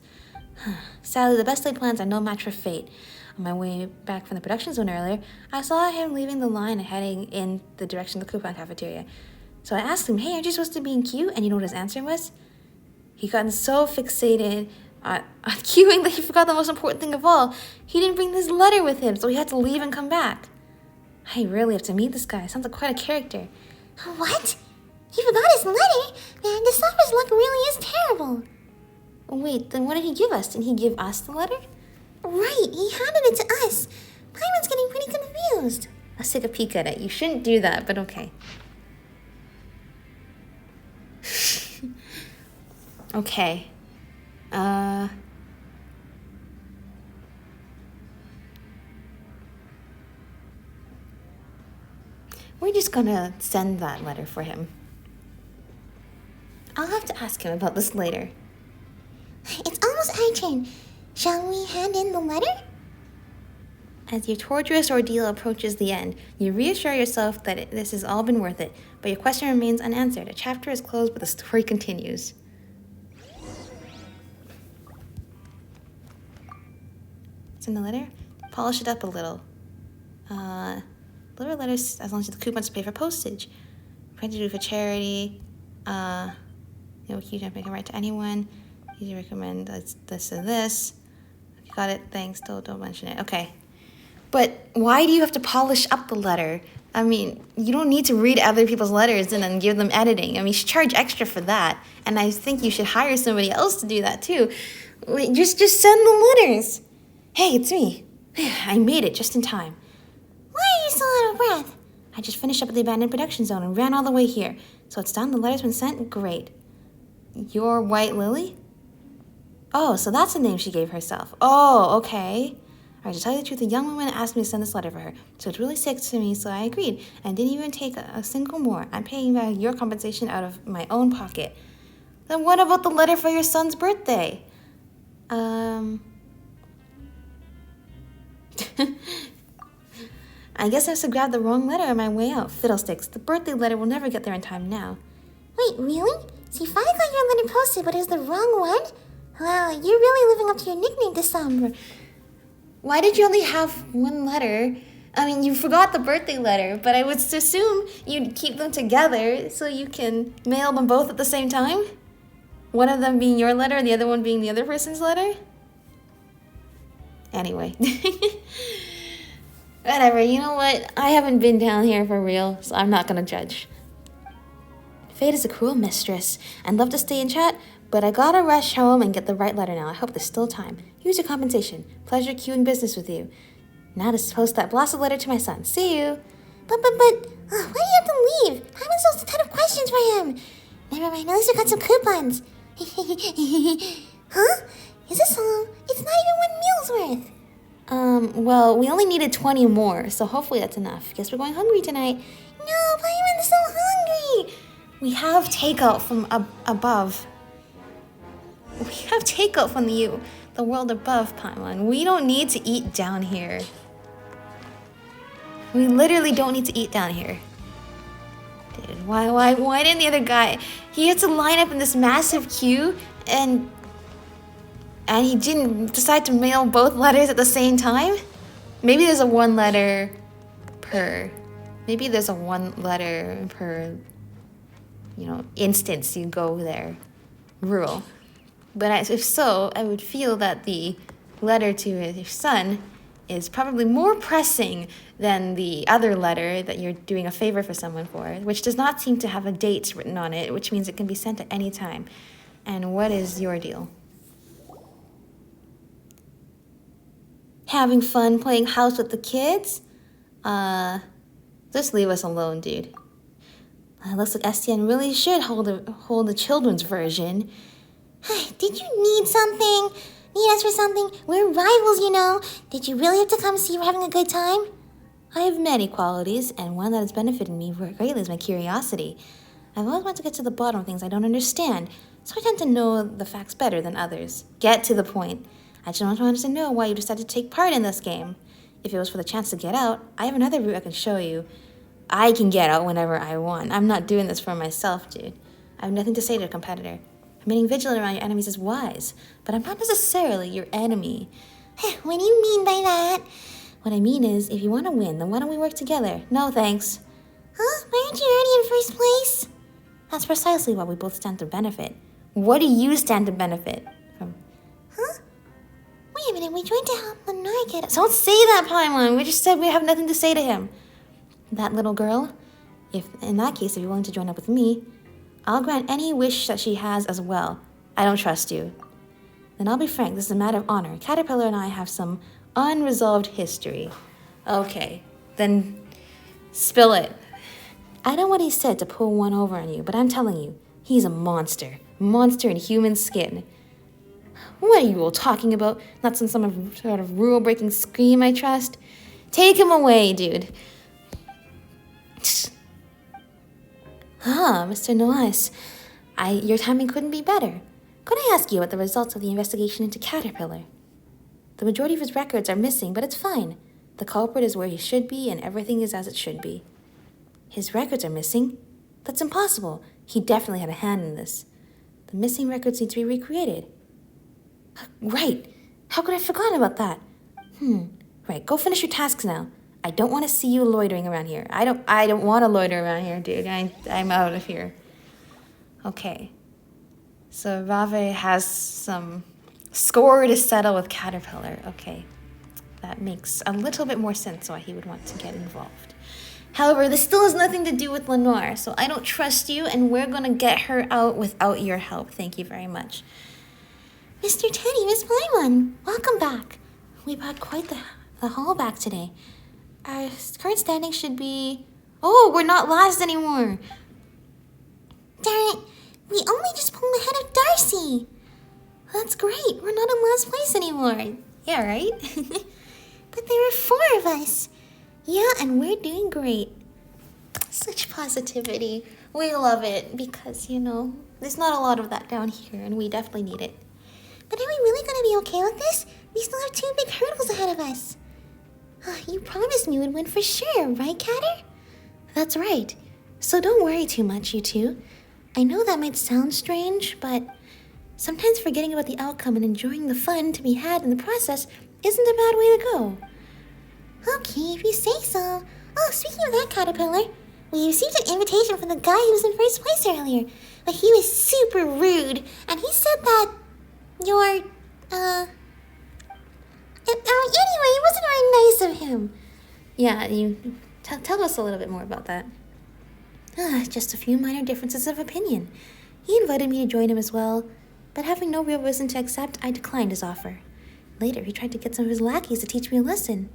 Sadly, the best laid plans are no match for fate. On my way back from the production zone earlier, I saw him leaving the line and heading in the direction of the coupon cafeteria. So I asked him, hey, aren't you supposed to be in queue? And you know what his answer was? He gotten so fixated on queuing that he forgot the most important thing of all. He didn't bring his letter with him, so he had to leave and come back. I really have to meet this guy. Sounds like quite a character. What? He forgot his letter? Man, December's luck really is terrible. Wait, then what did he give us? Didn't he give us the letter? Right, he handed it to us. Paimon's getting pretty confused. Let's take a peek at it. You shouldn't do that, but okay. Okay. We're just gonna send that letter for him. I'll have to ask him about this later. It's almost our turn. Shall we hand in the letter? As your torturous ordeal approaches the end, you reassure yourself that this has all been worth it, but your question remains unanswered. A chapter is closed, but the story continues. It's in the letter? Polish it up a little. Deliver letters as long as the coupons pay for postage. Trying to do for charity. You can't make a right to anyone. Easy recommend this and this. Got it, thanks. Don't mention it. Okay. But why do you have to polish up the letter? I mean, you don't need to read other people's letters and then give them editing. I mean, you should charge extra for that. And I think you should hire somebody else to do that too. Wait, just send the letters. Hey, it's me. I made it just in time. Why are you so out of breath? I just finished up at the abandoned production zone and ran all the way here. So it's done, the letter's been sent? Great. You're White Lily? Oh, so that's the name she gave herself. Oh, okay. All right, to tell you the truth, a young woman asked me to send this letter for her. So it's really sick to me, so I agreed. And didn't even take a single more. I'm paying back your compensation out of my own pocket. Then what about the letter for your son's birthday? I guess I must have grabbed the wrong letter on my way out. Fiddlesticks. The birthday letter will never get there in time now. Wait, really? So you finally got your letter posted, but it was the wrong one? Wow, you're really living up to your nickname this summer. Why did you only have one letter? I mean, you forgot the birthday letter, but I would assume you'd keep them together so you can mail them both at the same time? One of them being your letter and the other one being the other person's letter? Anyway. Whatever, you know what? I haven't been down here for real, so I'm not gonna judge. Fate is a cruel mistress. I'd love to stay and chat, but I gotta rush home and get the right letter now. I hope there's still time. Here's your compensation. Pleasure queuing business with you. Now to post that blasted letter to my son. See you. But, why do you have to leave? I haven't solved a ton of questions for him. Never mind, at least we got some coupons. Huh? Is this all? It's not even 1 meal's worth. Well, we only needed 20 more, so hopefully that's enough. Guess we're going hungry tonight. No, Paimon's so hungry. We have takeout from above. We have takeout from the world above, Paimon. We don't need to eat down here. We literally don't need to eat down here. Dude, why didn't the other guy... He had to line up in this massive queue, and he didn't decide to mail both letters at the same time? Maybe there's a one letter per... Maybe there's a one letter per... instance you go there rule. But if so, I would feel that the letter to your son is probably more pressing than the other letter that you're doing a favor for someone for, which does not seem to have a date written on it, which means it can be sent at any time. And what is your deal? Having fun playing house with the kids? Just leave us alone, dude. Looks like STN really should hold the children's version. Did you need something? Need us for something? We're rivals, you know. Did you really have to come see we're having a good time? I have many qualities, and one that has benefited me greatly is my curiosity. I've always wanted to get to the bottom of things I don't understand, so I tend to know the facts better than others. Get to the point. I just wanted to know why you decided to take part in this game. If it was for the chance to get out, I have another route I can show you. I can get out whenever I want. I'm not doing this for myself, dude. I have nothing to say to a competitor. Remaining vigilant around your enemies is wise, but I'm not necessarily your enemy. What do you mean by that? What I mean is, if you want to win, then why don't we work together? No, thanks. Huh? Weren't you already in first place? That's precisely what we both stand to benefit. What do you stand to benefit from? Huh? Wait a minute, we joined to help Lenore get up. Don't say that, Paimon. We just said we have nothing to say to him. That little girl? In that case, if you're willing to join up with me, I'll grant any wish that she has as well. I don't trust you. Then I'll be frank, this is a matter of honor. Caterpillar and I have some unresolved history. Okay, then spill it. I know what he said to pull one over on you, but I'm telling you, he's a monster. Monster in human skin. What are you all talking about? Not some sort of rule-breaking scream, I trust? Take him away, dude. Mr. Noise, your timing couldn't be better. Could I ask you about the results of the investigation into Caterpillar? The majority of his records are missing, but it's fine. The culprit is where he should be, and everything is as it should be. His records are missing? That's impossible. He definitely had a hand in this. The missing records need to be recreated. Right. How could I have forgotten about that? Right, go finish your tasks now. I don't want to see you loitering around here. I don't want to loiter around here, dude. I'm out of here. Okay. So Rave has some score to settle with Caterpillar. Okay. That makes a little bit more sense why he would want to get involved. However, this still has nothing to do with Lenore, so I don't trust you, and we're going to get her out without your help. Thank you very much. Mr. Teddy, Miss Paimon, Welcome back. We brought quite the haul back today. Our current standing should be... Oh, we're not last anymore. Darn it, we only just pulled ahead of Darcy. That's great. We're not in last place anymore. Yeah, right? But there were 4 of us. Yeah, and we're doing great. Such positivity. We love it because, there's not a lot of that down here, and we definitely need it. But are we really going to be okay with this? We still have 2 big hurdles ahead of us. You promised me we'd win for sure, right, Catter? That's right. So don't worry too much, you two. I know that might sound strange, but sometimes forgetting about the outcome and enjoying the fun to be had in the process isn't a bad way to go. Okay, if you say so. Oh, speaking of that, Caterpillar, we received an invitation from the guy who was in first place earlier. But he was super rude, and he said that you're, anyway, it wasn't very nice of him. Yeah, you tell us a little bit more about that. Just a few minor differences of opinion. He invited me to join him as well, but having no real reason to accept, I declined his offer. Later, he tried to get some of his lackeys to teach me a lesson.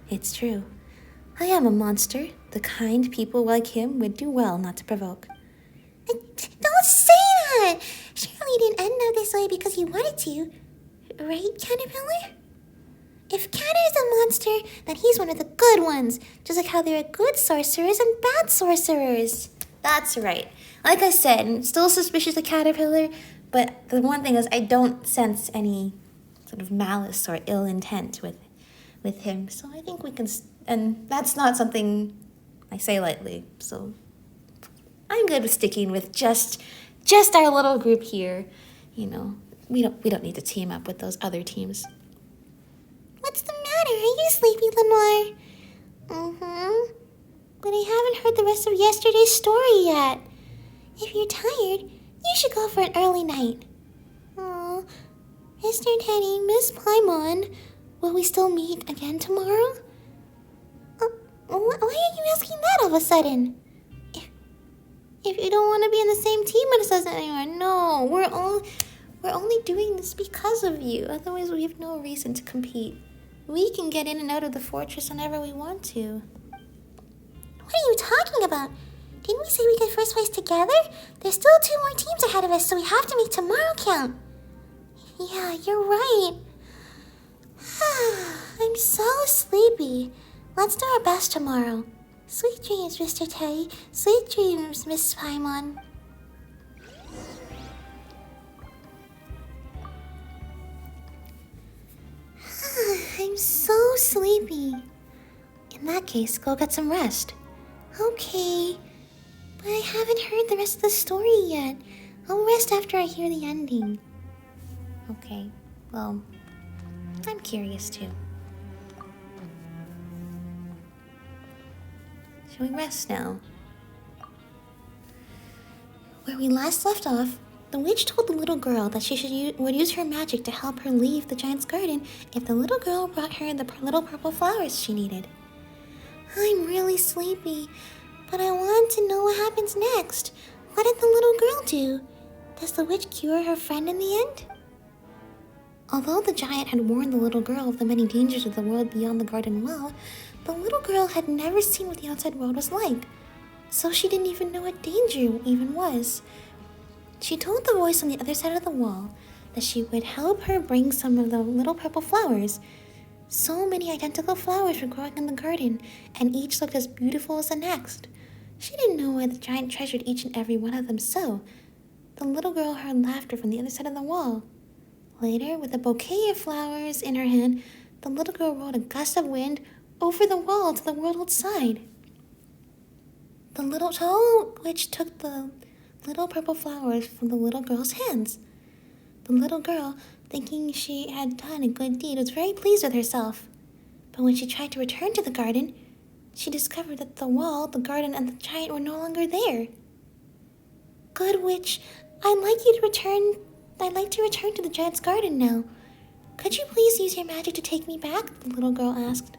It's true. I am a monster. The kind people like him would do well not to provoke. Don't say that! Surely you didn't end up this way because you wanted to. Right, Caterpillar? If Catter is a monster, then he's one of the good ones. Just like how there are good sorcerers and bad sorcerers. That's right. Like I said, I'm still suspicious of Caterpillar, but the one thing is I don't sense any sort of malice or ill intent with him. So I think we can... And that's not something I say lightly, so... I'm good with sticking with just our little group here. We don't need to team up with those other teams. What's the matter? Are you sleepy, Lenore? But I haven't heard the rest of yesterday's story yet. If you're tired, you should go for an early night. Oh, Mr. Teddy, Miss Paimon, will we still meet again tomorrow? Why are you asking that all of a sudden? If you don't want to be in the same team with us anymore, no, we're only doing this because of you. Otherwise, we have no reason to compete. We can get in and out of the fortress whenever we want to. What are you talking about? Didn't we say we get first place together? There's still 2 more teams ahead of us, so we have to make tomorrow count. Yeah, you're right. I'm so sleepy. Let's do our best tomorrow. Sweet dreams, Mr. Teddy. Sweet dreams, Miss Paimon. I'm so sleepy. In that case, go get some rest. Okay, but I haven't heard the rest of the story yet. I'll rest after I hear the ending. Okay, well, I'm curious too. Shall we rest now? Where we last left off, the witch told the little girl that she would use her magic to help her leave the giant's garden if the little girl brought her the little purple flowers she needed. I'm really sleepy, but I want to know what happens next. What did the little girl do? Does the witch cure her friend in the end? Although the giant had warned the little girl of the many dangers of the world beyond the garden wall, the little girl had never seen what the outside world was like, so she didn't even know what danger even was. She told the voice on the other side of the wall that she would help her bring some of the little purple flowers. So many identical flowers were growing in the garden, and each looked as beautiful as the next. She didn't know why the giant treasured each and every one of them so. The little girl heard laughter from the other side of the wall. Later, with a bouquet of flowers in her hand, the little girl rode a gust of wind over the wall to the world outside. The little tall witch took the little purple flowers from the little girl's hands. The little girl, thinking she had done a good deed, was very pleased with herself. But when she tried to return to the garden, she discovered that the wall, the garden, and the giant were no longer there. Good witch, I'd like to return to the giant's garden now. Could you please use your magic to take me back? The little girl asked.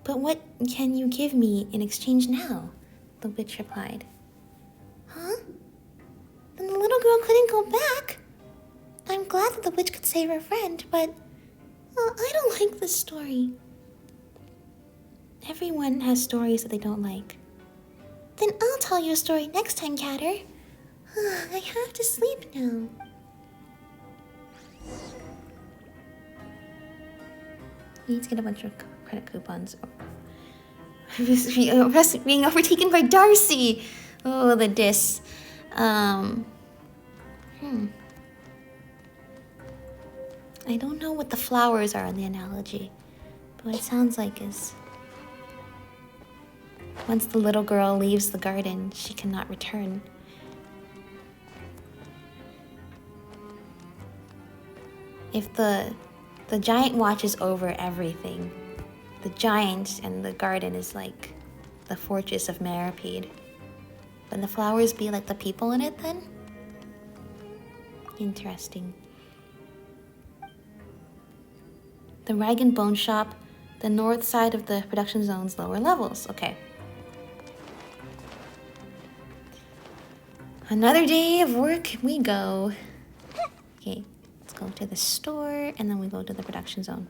But what can you give me in exchange now? The witch replied. Huh? Then the little girl couldn't go back. I'm glad that the witch could save her friend, but I don't like this story. Everyone has stories that they don't like. Then I'll tell you a story next time, Catter. I have to sleep now. You need to get a bunch of credit coupons. Being overtaken by Darcy. Oh, the diss. I don't know what the flowers are in the analogy, but what it sounds like is once the little girl leaves the garden, she cannot return. If the giant watches over everything, the giant and the garden is like the fortress of Meropide. Would the flowers be like the people in it then? Interesting. The Rag and Bone Shop, the north side of the production zone's lower levels. Okay. Another day of work we go. Okay, let's go to the store and then we go to the production zone.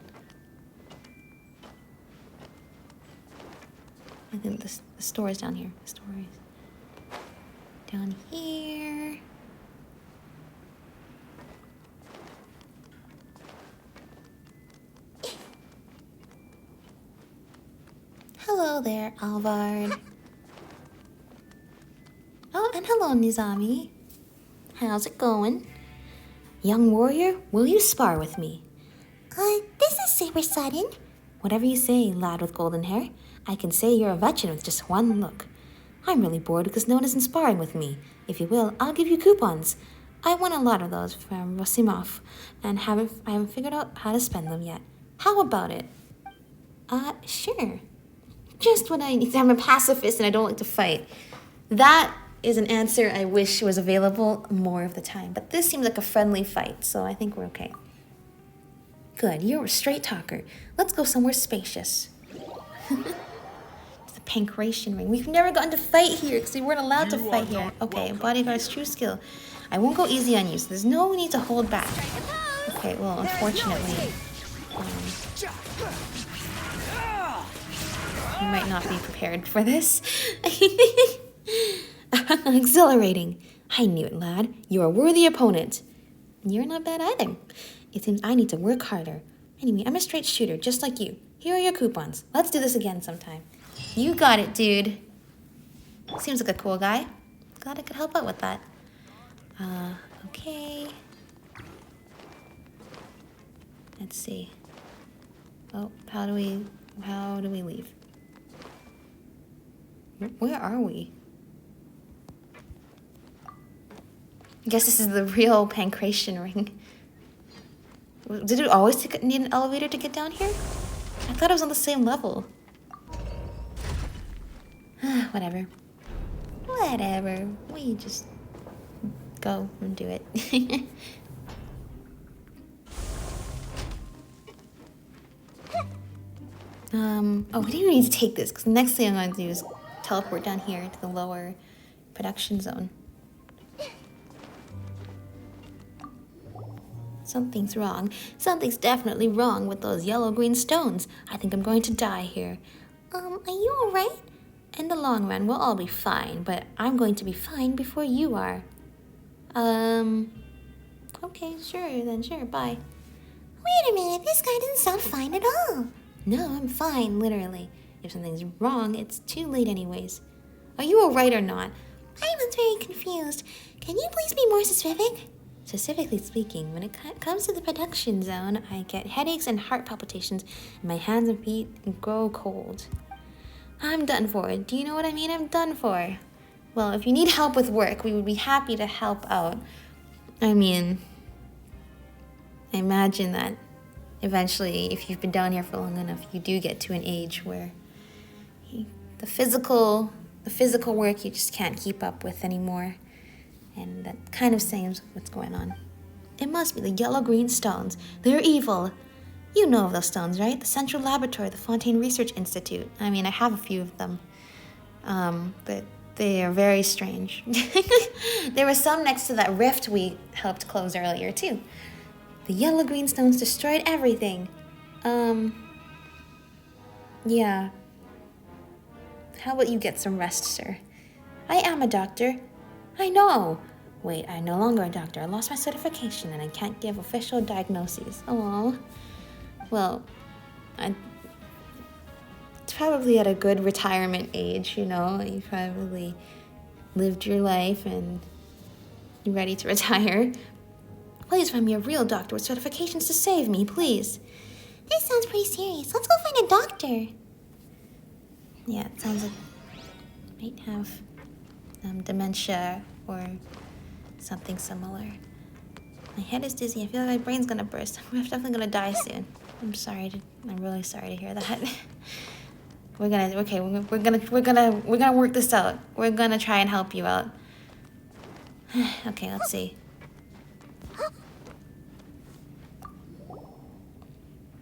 I think the store is down here. The store is down here. Hello there, Alvard. Oh, and hello, Nizami. How's it going? Young warrior, will you spar with me? This is super sudden. Whatever you say, lad with golden hair. I can say you're a veteran with just one look. I'm really bored because no one is sparring with me. If you will, I'll give you coupons. I won a lot of those from Rosimov, and I haven't figured out how to spend them yet. How about it? Sure. Just what I need. I'm a pacifist and I don't like to fight. That is an answer I wish was available more of the time. But this seems like a friendly fight, so I think we're okay. Good, you're a straight talker. Let's go somewhere spacious. It's a pancration ring. We've never gotten to fight here because we weren't allowed to fight here. Okay, bodyguard's true skill. I won't go easy on you, so there's no need to hold back. Okay, well, unfortunately, you might not be prepared for this. Exhilarating. I knew it, lad. You're a worthy opponent. You're not bad either. It seems I need to work harder. Anyway, I'm a straight shooter, just like you. Here are your coupons. Let's do this again sometime. You got it, dude. Seems like a cool guy. Glad I could help out with that. Okay. Let's see. Oh, how do we leave? Where are we? I guess this is the real pancration ring. Did it always need an elevator to get down here? I thought it was on the same level. Whatever. Whatever. We just go and do it. Oh, we didn't need to take this, because the next thing I'm going to do is teleport down here to the lower production zone. Something's wrong. Something's definitely wrong with those yellow-green stones. I think I'm going to die here. Are you alright? In the long run, we'll all be fine, but I'm going to be fine before you are. Okay, sure, then sure, bye. Wait a minute, this guy doesn't sound fine at all. No, I'm fine, literally. If something's wrong, it's too late anyways. Are you alright or not? I was very confused. Can you please be more specific? Specifically speaking, when it comes to the production zone, I get headaches and heart palpitations, and my hands and feet grow cold. I'm done for. Do you know what I mean? I'm done for. Well, if you need help with work, we would be happy to help out. I mean, I imagine that eventually, if you've been down here for long enough, you do get to an age where the physical work you just can't keep up with anymore. And that kind of seems what's going on. It must be the yellow-green stones. They're evil. You know of those stones, right? The Central Laboratory, the Fontaine Research Institute. I mean, I have a few of them. But they are very strange. There were some next to that rift we helped close earlier, too. The yellow-green stones destroyed everything. Yeah. How about you get some rest, sir? I am a doctor. I know. Wait, I'm no longer a doctor. I lost my certification and I can't give official diagnoses. Oh. Well, it's probably at a good retirement age, you know. You probably lived your life and you're ready to retire. Please find me a real doctor with certifications to save me, please. This sounds pretty serious. Let's go find a doctor. Yeah, it sounds like I might have dementia or something similar. My head is dizzy. I feel like my brain's gonna burst. I'm definitely gonna die soon. I'm really sorry to hear that. We're gonna work this out. We're gonna try and help you out. Okay, let's see.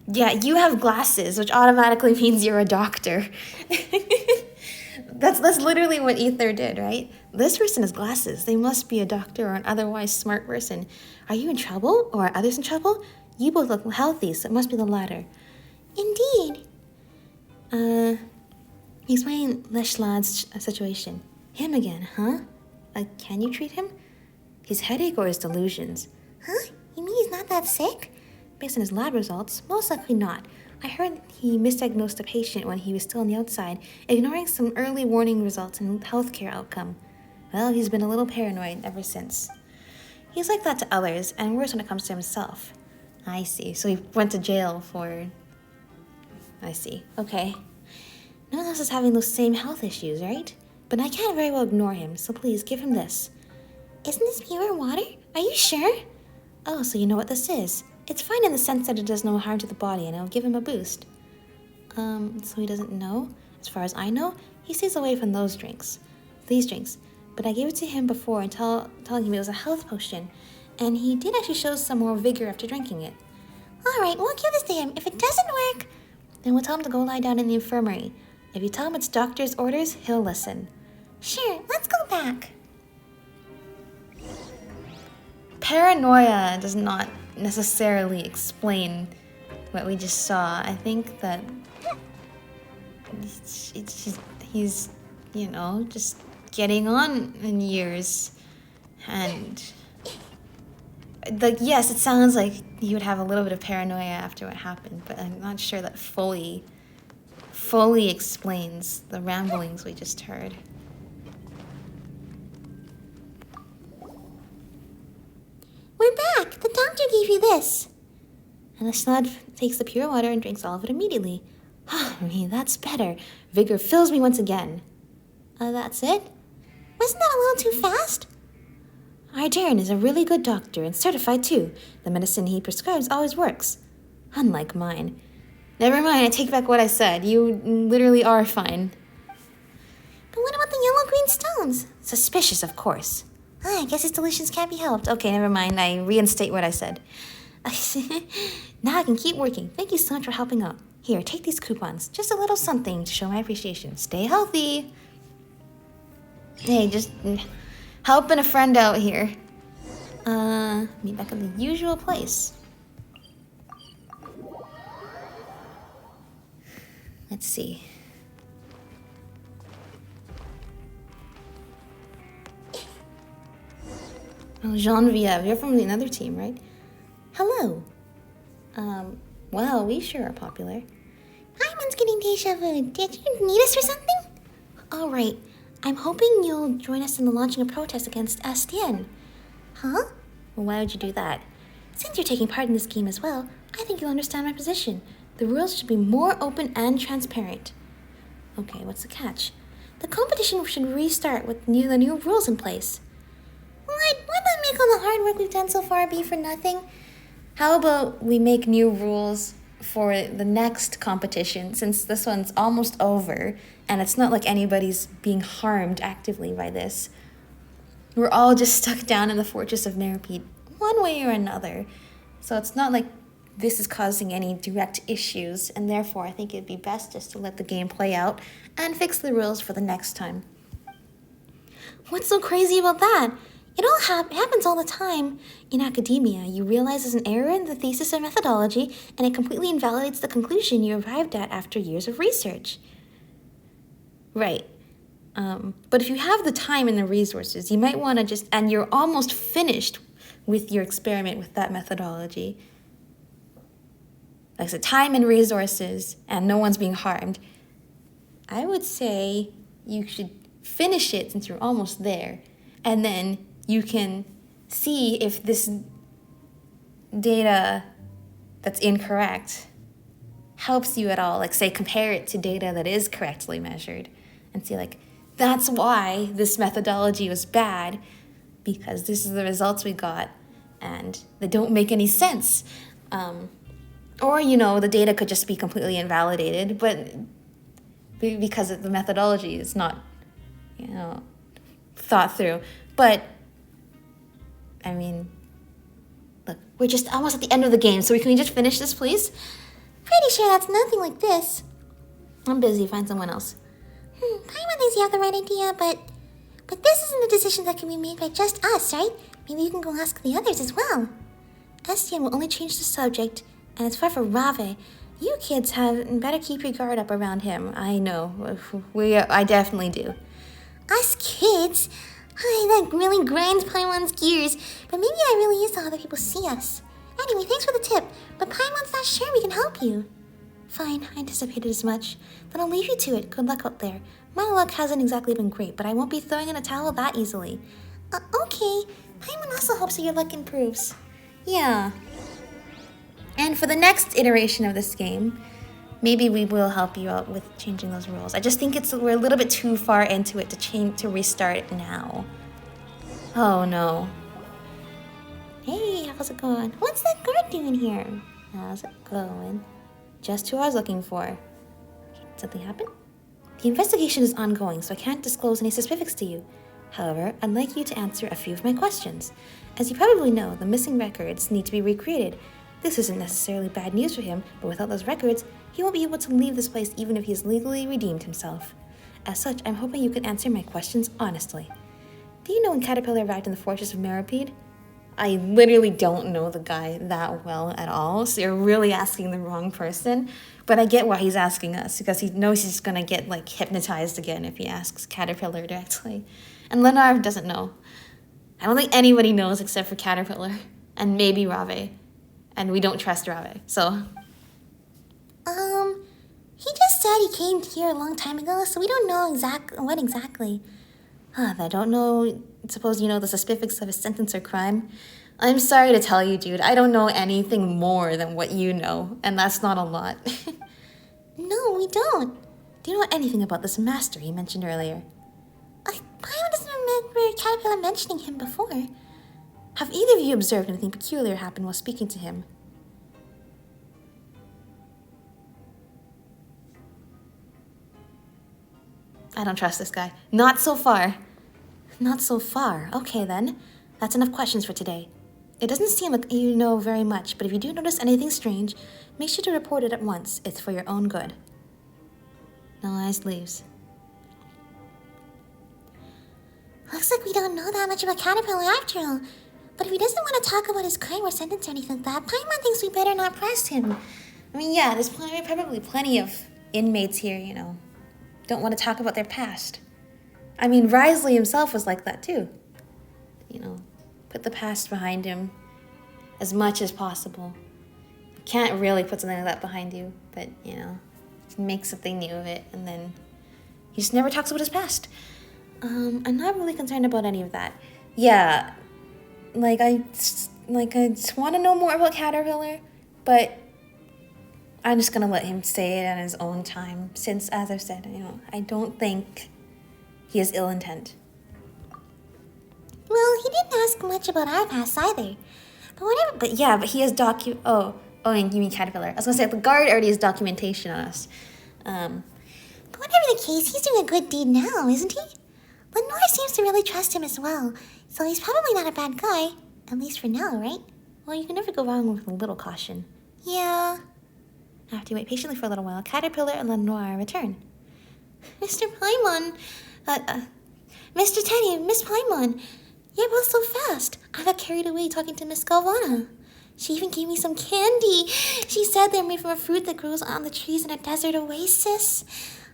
Yeah, you have glasses, which automatically means you're a doctor. That's literally what Ether did, right? This person has glasses. They must be a doctor or an otherwise smart person. Are you in trouble, or are others in trouble? You both look healthy, so it must be the latter. Indeed. Explain Leshlad's situation. Him again, huh? Can you treat him? His headache or his delusions? Huh? You mean he's not that sick? Based on his lab results, most likely not. I heard he misdiagnosed a patient when he was still on the outside, ignoring some early warning results and healthcare outcome. Well, he's been a little paranoid ever since. He's like that to others, and worse when it comes to himself. I see. So he went to jail for... I see. Okay. No one else is having those same health issues, right? But I can't very well ignore him, so please give him this. Isn't this pure water? Are you sure? Oh, so you know what this is. It's fine in the sense that it does no harm to the body, and it'll give him a boost. So he doesn't know? As far as I know, he stays away from these drinks. But I gave it to him before and telling him it was a health potion, and he did actually show some more vigor after drinking it. Alright, we'll give this to him. If it doesn't work, then we'll tell him to go lie down in the infirmary. If you tell him it's doctor's orders, he'll listen. Sure, let's go back. Paranoia does not necessarily explain what we just saw. I think that he's you know, just getting on in years. And Yes, it sounds like you would have a little bit of paranoia after what happened, but I'm not sure that fully explains the ramblings we just heard. We're back. The doctor gave you this. And the slug takes the pure water and drinks all of it immediately. I mean, that's better. Vigor fills me once again. That's it? Wasn't that a little too fast? Our Darren is a really good doctor and certified too. The medicine he prescribes always works. Unlike mine. Never mind, I take back what I said. You literally are fine. But what about the yellow-green stones? Suspicious, of course. I guess his delusions can't be helped. Okay, never mind. I reinstate what I said. Now I can keep working. Thank you so much for helping out. Here, take these coupons. Just a little something to show my appreciation. Stay healthy. Hey, just helping a friend out here. Meet back at the usual place. Let's see. Oh, Genevieve, you're from another team, right? Hello. Well, we sure are popular. Paimon's getting deja vu. Did you need us for something? All right. I'm hoping you'll join us in the launching a protest against Astien. Huh? Well, why would you do that? Since you're taking part in this game as well, I think you'll understand my position. The rules should be more open and transparent. Okay, what's the catch? The competition should restart with the new rules in place. What? Wouldn't that make all the hard work we've done so far be for nothing? How about we make new rules for the next competition, since this one's almost over, and it's not like anybody's being harmed actively by this. We're all just stuck down in the Fortress of Meropide, one way or another. So it's not like this is causing any direct issues, and therefore I think it'd be best just to let the game play out and fix the rules for the next time. What's so crazy about that? It all happens all the time. In academia, you realize there's an error in the thesis or methodology, and it completely invalidates the conclusion you arrived at after years of research. Right. But if you have the time and the resources, you might want to and you're almost finished with your experiment with that methodology. Like I said, time and resources, and no one's being harmed. I would say you should finish it since you're almost there, and then you can see if this data that's incorrect helps you at all. Like, say, compare it to data that is correctly measured and see, like, that's why this methodology was bad, because this is the results we got, and they don't make any sense. Or, the data could just be completely invalidated, but because the methodology is not, thought through. But, I mean, look, we're just almost at the end of the game, so can we just finish this, please? Pretty sure that's nothing like this. I'm busy, find someone else. Paimon thinks you have the right idea, but this isn't a decision that can be made by just us, right? Maybe you can go ask the others as well. Estienne will only change the subject, and as far for Rave, you kids have better keep your guard up around him. I know. I definitely do. Us kids? That really grinds Paimon's gears, but maybe that really is how other people see us. Anyway, thanks for the tip, but Paimon's not sure we can help you. Fine, I anticipated as much. Then I'll leave you to it. Good luck out there. My luck hasn't exactly been great, but I won't be throwing in a towel that easily. Okay. Paimon also hopes that your luck improves. Yeah. And for the next iteration of this game, maybe we will help you out with changing those rules. I just think we're a little bit too far into it to restart it now. Oh no. Hey, how's it going? What's that guard doing here? How's it going? Just who I was looking for. Okay, did something happen? The investigation is ongoing, so I can't disclose any specifics to you. However, I'd like you to answer a few of my questions. As you probably know, the missing records need to be recreated. This isn't necessarily bad news for him, but without those records, he won't be able to leave this place even if he has legally redeemed himself. As such, I'm hoping you can answer my questions honestly. Do you know when Caterpillar arrived in the Fortress of Meropide? I literally don't know the guy that well at all, so you're really asking the wrong person. But I get why he's asking us, because he knows he's gonna get, hypnotized again if he asks Caterpillar directly. And Lenarv doesn't know. I don't think anybody knows except for Caterpillar. And maybe Rave. And we don't trust Rave, so... He just said he came here a long time ago, so we don't know what exactly. I don't know. Suppose you know the specifics of his sentence or crime. I'm sorry to tell you, dude. I don't know anything more than what you know, and that's not a lot. No, we don't. Do you know anything about this master he mentioned earlier? Paimon doesn't remember Caterpillar mentioning him before. Have either of you observed anything peculiar happen while speaking to him? I don't trust this guy. Not so far. Not so far. Okay, then. That's enough questions for today. It doesn't seem like you know very much, but if you do notice anything strange, make sure to report it at once. It's for your own good. No eyes leaves. Looks like we don't know that much about Caterpillar after all. But if he doesn't want to talk about his crime or sentence or anything like that, Paimon thinks we better not press him. I mean, yeah, there's probably plenty of inmates here, you know, don't want to talk about their past. I mean, Risley himself was like that too. You know, put the past behind him as much as possible. You can't really put something like that behind you, but, you know, make something new of it, and then he just never talks about his past. I'm not really concerned about any of that. Yeah, I just want to know more about Caterpillar, but I'm just gonna let him say it at his own time, since, as I've said, you know, I don't think he has ill intent. Well, he didn't ask much about our past either. But whatever. But yeah, but he has Oh, and you mean Caterpillar? I was gonna say the guard already has documentation on us. But whatever the case, he's doing a good deed now, isn't he? Lenore seems to really trust him as well, so he's probably not a bad guy, at least for now, right? Well, you can never go wrong with a little caution. Yeah. After you wait patiently for a little while, Caterpillar and Lenore return. Mr. Paimon, Mr. Teddy, Miss Paimon, you're both so fast. I got carried away talking to Miss Galvana. She even gave me some candy. She said they're made from a fruit that grows on the trees in a desert oasis.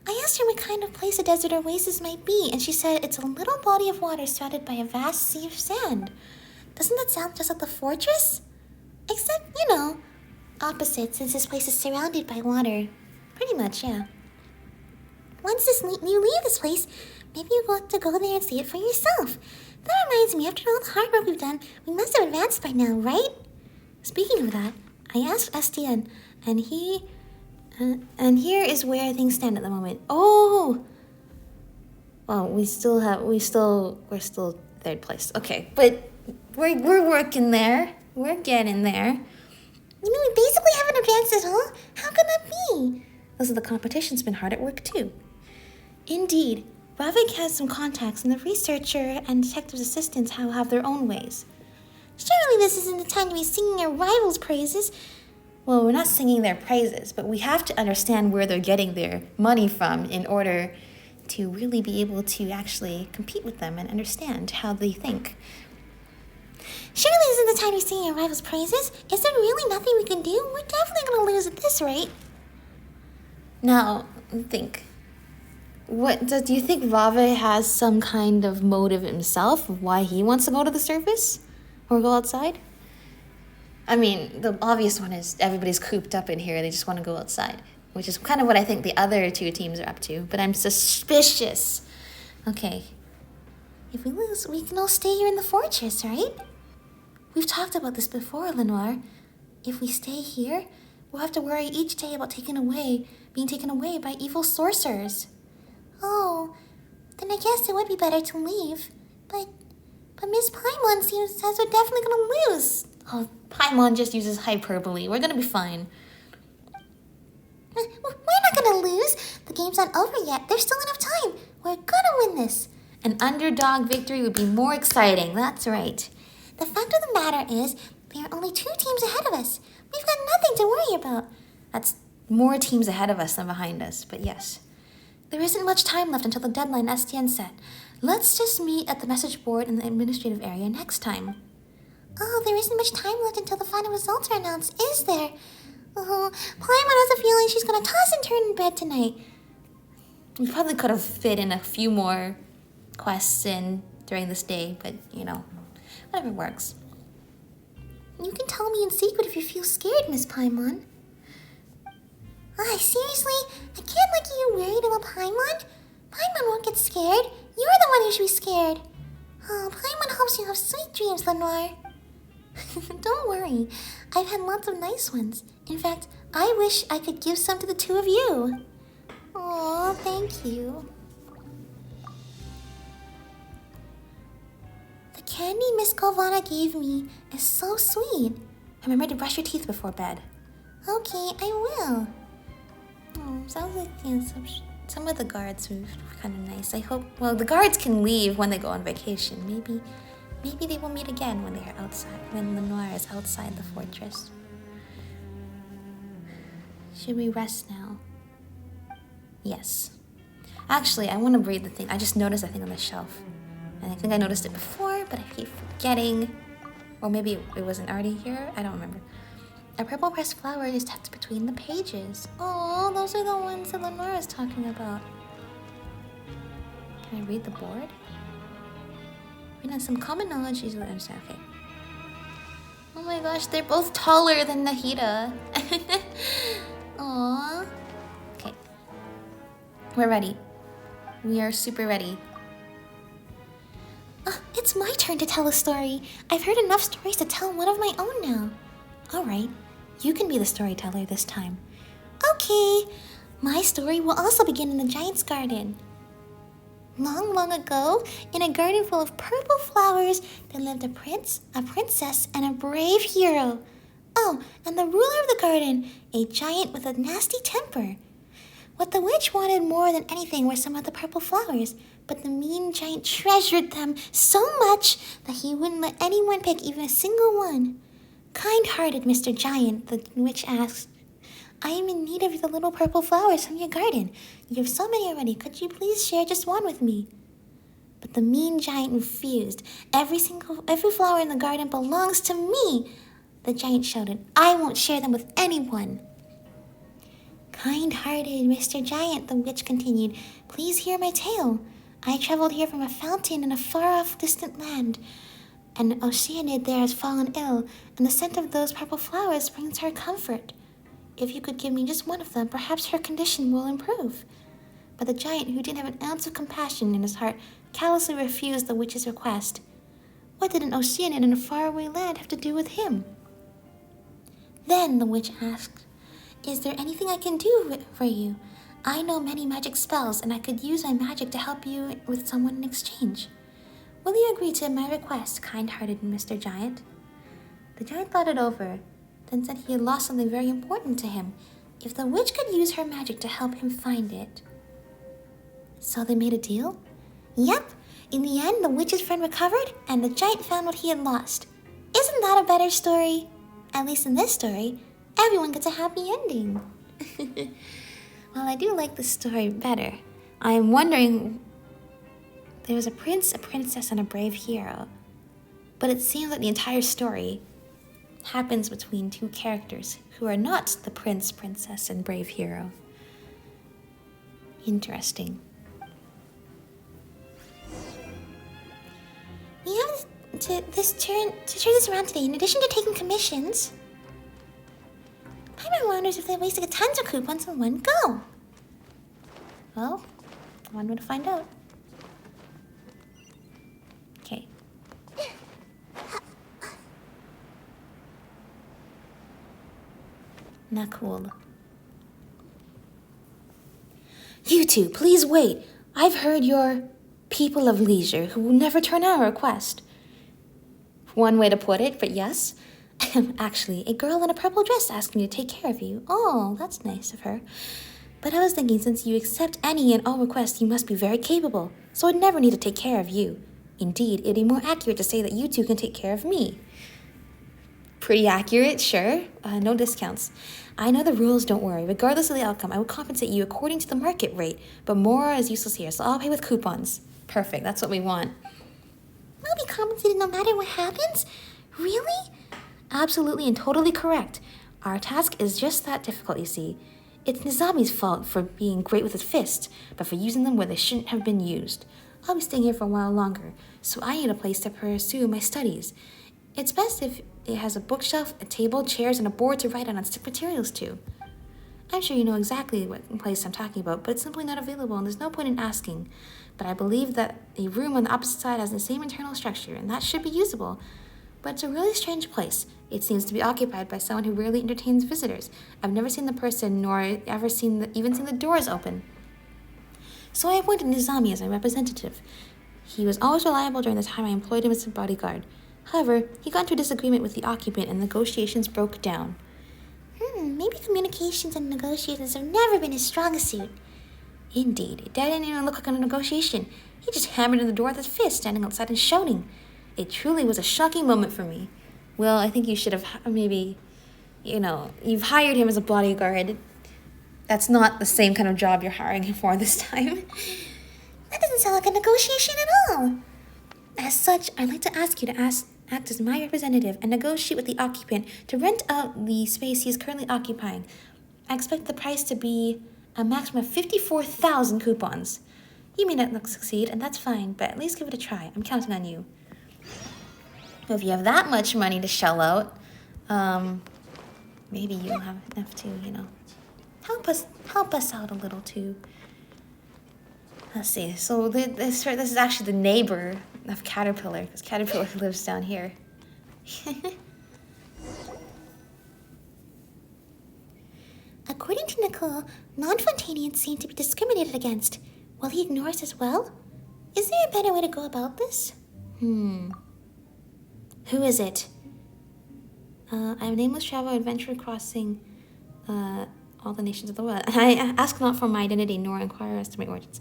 I asked her what kind of place a desert oasis might be, and she said it's a little body of water surrounded by a vast sea of sand. Doesn't that sound just like the fortress? Except, you know, opposite, since this place is surrounded by water. Pretty much, yeah. Once you leave this place, maybe you'll want to go there and see it for yourself. That reminds me, after all the hard work we've done, we must have advanced by now, right? Speaking of that, I asked Estienne, and here is where things stand at the moment. Oh! Well, we're still third place. Okay, but we're working there. We're getting there. You mean we basically haven't advanced at all? How could that be? Listen, the competition's been hard at work too. Indeed, Ravik has some contacts, and the researcher and detective's assistants have their own ways. Surely this isn't the time to be singing our rivals' praises. Well, we're not singing their praises, but we have to understand where they're getting their money from in order to really be able to actually compete with them and understand how they think. Surely this isn't the time to be singing our rivals' praises. Is there really nothing we can do? We're definitely going to lose at this rate. Now, think. Do you think Rave has some kind of motive himself of why he wants to go to the surface? Or go outside? I mean, the obvious one is everybody's cooped up in here. They just want to go outside. Which is kind of what I think the other two teams are up to. But I'm suspicious. Okay. If we lose, we can all stay here in the fortress, right? We've talked about this before, Lenore. If we stay here, we'll have to worry each day about being taken away by evil sorcerers. Oh, then I guess it would be better to leave. But Miss Paimon says we're definitely gonna lose. Oh, Paimon just uses hyperbole. We're gonna be fine. We're not gonna lose. The game's not over yet. There's still enough time. We're gonna win this. An underdog victory would be more exciting. That's right. The fact of the matter is, there are only 2 teams ahead of us. We've got nothing to worry about. That's more teams ahead of us than behind us, but yes. There isn't much time left until the deadline Estienne set. Let's just meet at the message board in the administrative area next time. Oh, there isn't much time left until the final results are announced, is there? Oh, Paimon has a feeling she's gonna toss and turn in bed tonight. We probably could have fit in a few more quests in during this day, but, you know, whatever works. You can tell me in secret if you feel scared, Miss Paimon. Seriously? I can't look at you worried about Paimon? Paimon won't get scared. You're the one who should be scared. Oh, Paimon hopes you have sweet dreams, Lenoir. Don't worry. I've had lots of nice ones. In fact, I wish I could give some to the two of you. Aw, thank you. The candy Miss Galvana gave me is so sweet. Remember to brush your teeth before bed. Okay, I will. Sounds like some of the guards were kind of nice. I hope. Well, the guards can leave when they go on vacation. Maybe they will meet again when they are outside. When Lenoir is outside the fortress. Should we rest now? Yes. Actually, I want to read the thing. I just noticed a thing on the shelf, and I think I noticed it before, but I keep forgetting. Or maybe it wasn't already here. I don't remember. A purple pressed flower is tucked between the pages. Oh, those are the ones that Lenoir is talking about. Can I read the board? Read on some common knowledge easily understand. Okay. Oh my gosh, they're both taller than Nahida. Aww. Okay. We're ready. We are super ready. It's my turn to tell a story. I've heard enough stories to tell one of my own now. Alright, you can be the storyteller this time. Okay, my story will also begin in the giant's garden. Long, long ago, in a garden full of purple flowers, there lived a prince, a princess, and a brave hero. Oh, and the ruler of the garden, a giant with a nasty temper. What the witch wanted more than anything were some of the purple flowers, but the mean giant treasured them so much that he wouldn't let anyone pick even a single one. Kind-hearted Mr. Giant, the witch asked, I am in need of the little purple flowers from your garden. You have so many already. Could you please share just one with me? But the mean giant refused. Every flower in the garden belongs to me. The giant shouted, I won't share them with anyone. Kind-hearted Mr. Giant, the witch continued, please hear my tale. I traveled here from a fountain in a far-off distant land. An Oceanid there has fallen ill, and the scent of those purple flowers brings her comfort. If you could give me just one of them, perhaps her condition will improve. But the giant, who didn't have an ounce of compassion in his heart, callously refused the witch's request. What did an Oceanid in a faraway land have to do with him? Then the witch asked, is there anything I can do for you? I know many magic spells, and I could use my magic to help you with someone in exchange. Will you agree to my request, kind-hearted Mr. Giant? The giant thought it over, then said he had lost something very important to him, if the witch could use her magic to help him find it. So they made a deal? Yep. In the end, the witch's friend recovered, and the giant found what he had lost. Isn't that a better story? At least in this story, everyone gets a happy ending. Well, I do like this story better. I'm wondering, there was a prince, a princess, and a brave hero. But it seems like the entire story happens between two characters who are not the prince, princess, and brave hero. Interesting. We have to turn this around today. In addition to taking commissions, Paimon wonders if they wasted tons of coupons in one go. Well, one would find out. Okay. Not cool. You two, please wait. I've heard you're people of leisure who will never turn down a request. One way to put it, but yes. Actually, a girl in a purple dress asked me to take care of you. Oh, that's nice of her. But I was thinking, since you accept any and all requests, you must be very capable, so I'd never need to take care of you. Indeed, it'd be more accurate to say that you two can take care of me. Pretty accurate, sure. No discounts. I know the rules, don't worry. Regardless of the outcome, I will compensate you according to the market rate, but more is useless here, so I'll pay with coupons. Perfect, that's what we want. We'll be compensated no matter what happens? Really? Absolutely and totally correct. Our task is just that difficult, you see. It's Nizami's fault for being great with his fists, but for using them where they shouldn't have been used. I'll be staying here for a while longer, so I need a place to pursue my studies. It's best if it has a bookshelf, a table, chairs, and a board to write on stick materials to. I'm sure you know exactly what place I'm talking about, but it's simply not available and there's no point in asking. But I believe that a room on the opposite side has the same internal structure, and that should be usable. But it's a really strange place. It seems to be occupied by someone who rarely entertains visitors. I've never seen the person, nor ever even seen the doors open. So I appointed Nizami as my representative. He was always reliable during the time I employed him as a bodyguard. However, he got into a disagreement with the occupant and negotiations broke down. Maybe communications and negotiations have never been his strongest suit. Indeed, it didn't even look like a negotiation. He just hammered on the door with his fist, standing outside and shouting. It truly was a shocking moment for me. Well, I think you should have maybe, you've hired him as a bodyguard. That's not the same kind of job you're hiring him for this time. That doesn't sound like a negotiation at all. As such, I'd like to ask you to act as my representative and negotiate with the occupant to rent out the space he is currently occupying. I expect the price to be a maximum of 54,000 coupons. You may not succeed, and that's fine, but at least give it a try. I'm counting on you. Well, if you have that much money to shell out, maybe you'll have enough to, help us out a little too. Let's see. So this is actually the neighbor of Caterpillar, because Caterpillar lives down here. According to Nicole, non-Fontainians seem to be discriminated against. Will he ignore us as well? Is there a better way to go about this? Who is it? I'm nameless traveler adventure crossing all the nations of the world. I ask not for my identity nor inquire as to my origins.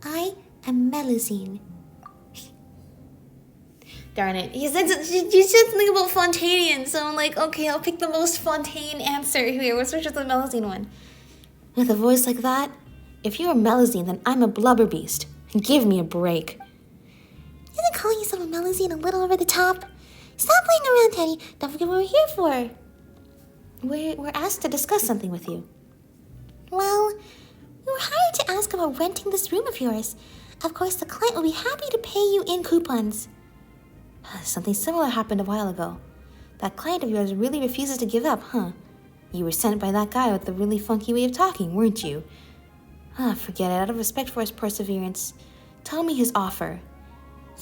I am Melusine. Darn it. You said something about Fontainian, so I'm like, okay, I'll pick the most Fontaine answer here. Let's switch with the Melusine one. With a voice like that? If you're a Melusine, then I'm a blubber beast. Give me a break. Isn't calling yourself a Melusine a little over the top? Stop playing around, Teddy. Don't forget what we're here for. We're asked to discuss something with you. Well, we were hired to ask about renting this room of yours. Of course, the client will be happy to pay you in coupons. Something similar happened a while ago. That client of yours really refuses to give up, huh? You were sent by that guy with the really funky way of talking, weren't you? Forget it. Out of respect for his perseverance, tell me his offer.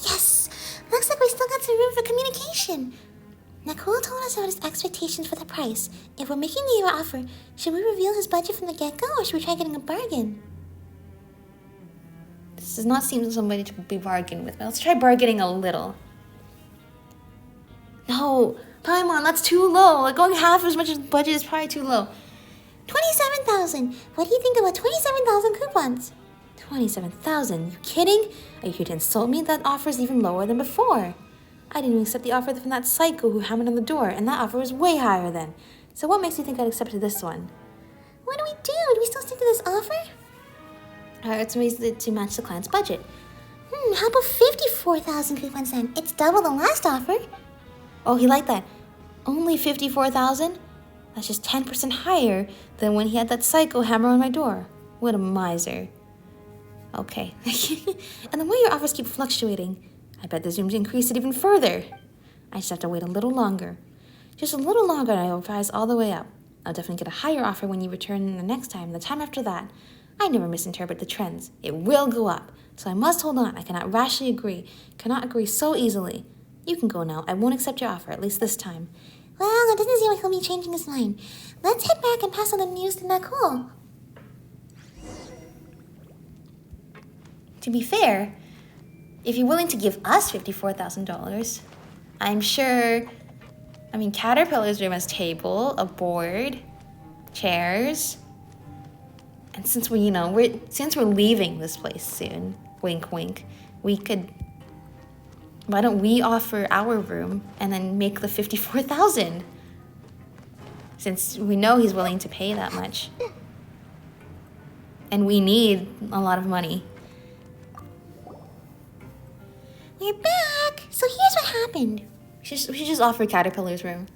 Yes! Looks like we still got some room for communication. Nicole told us about his expectations for the price. If we're making the offer, should we reveal his budget from the get-go, or should we try getting a bargain? This does not seem somebody to be bargained with. Let's try bargaining a little. No, Paimon, that's too low. Like, going half as much as budget is probably too low. 27,000. What do you think about 27,000 coupons? 27,000? You kidding? Are you here to insult me? That offer is even lower than before. I didn't even accept the offer from that psycho who hammered on the door, and that offer was way higher then. So what makes you think I'd accept this one? What do we do? Do we still stick to this offer? It's made to match the client's budget. How about 54,000 coupons then? It's double the last offer. Oh, he liked that. Only 54,000? That's just 10% higher than when he had that psycho hammer on my door. What a miser. Okay. And the way your offers keep fluctuating, I bet there's room to increase it even further. I just have to wait a little longer. Just a little longer and I'll rise all the way up. I'll definitely get a higher offer when you return the next time, the time after that. I never misinterpret the trends. It will go up. So I must hold on. I cannot rashly agree. Cannot agree so easily. You can go now. I won't accept your offer, at least this time. Well, it doesn't seem like he'll be changing his mind. Let's head back and pass on the news to Nicole. To be fair, if you're willing to give us $54,000, I'm sure... Caterpillar's room has table, a board, chairs... And since we're leaving this place soon, wink, wink, we could... Why don't we offer our room and then make the 54,000? Since we know he's willing to pay that much. And we need a lot of money. We're back! So here's what happened. We should just offer Caterpillar's room.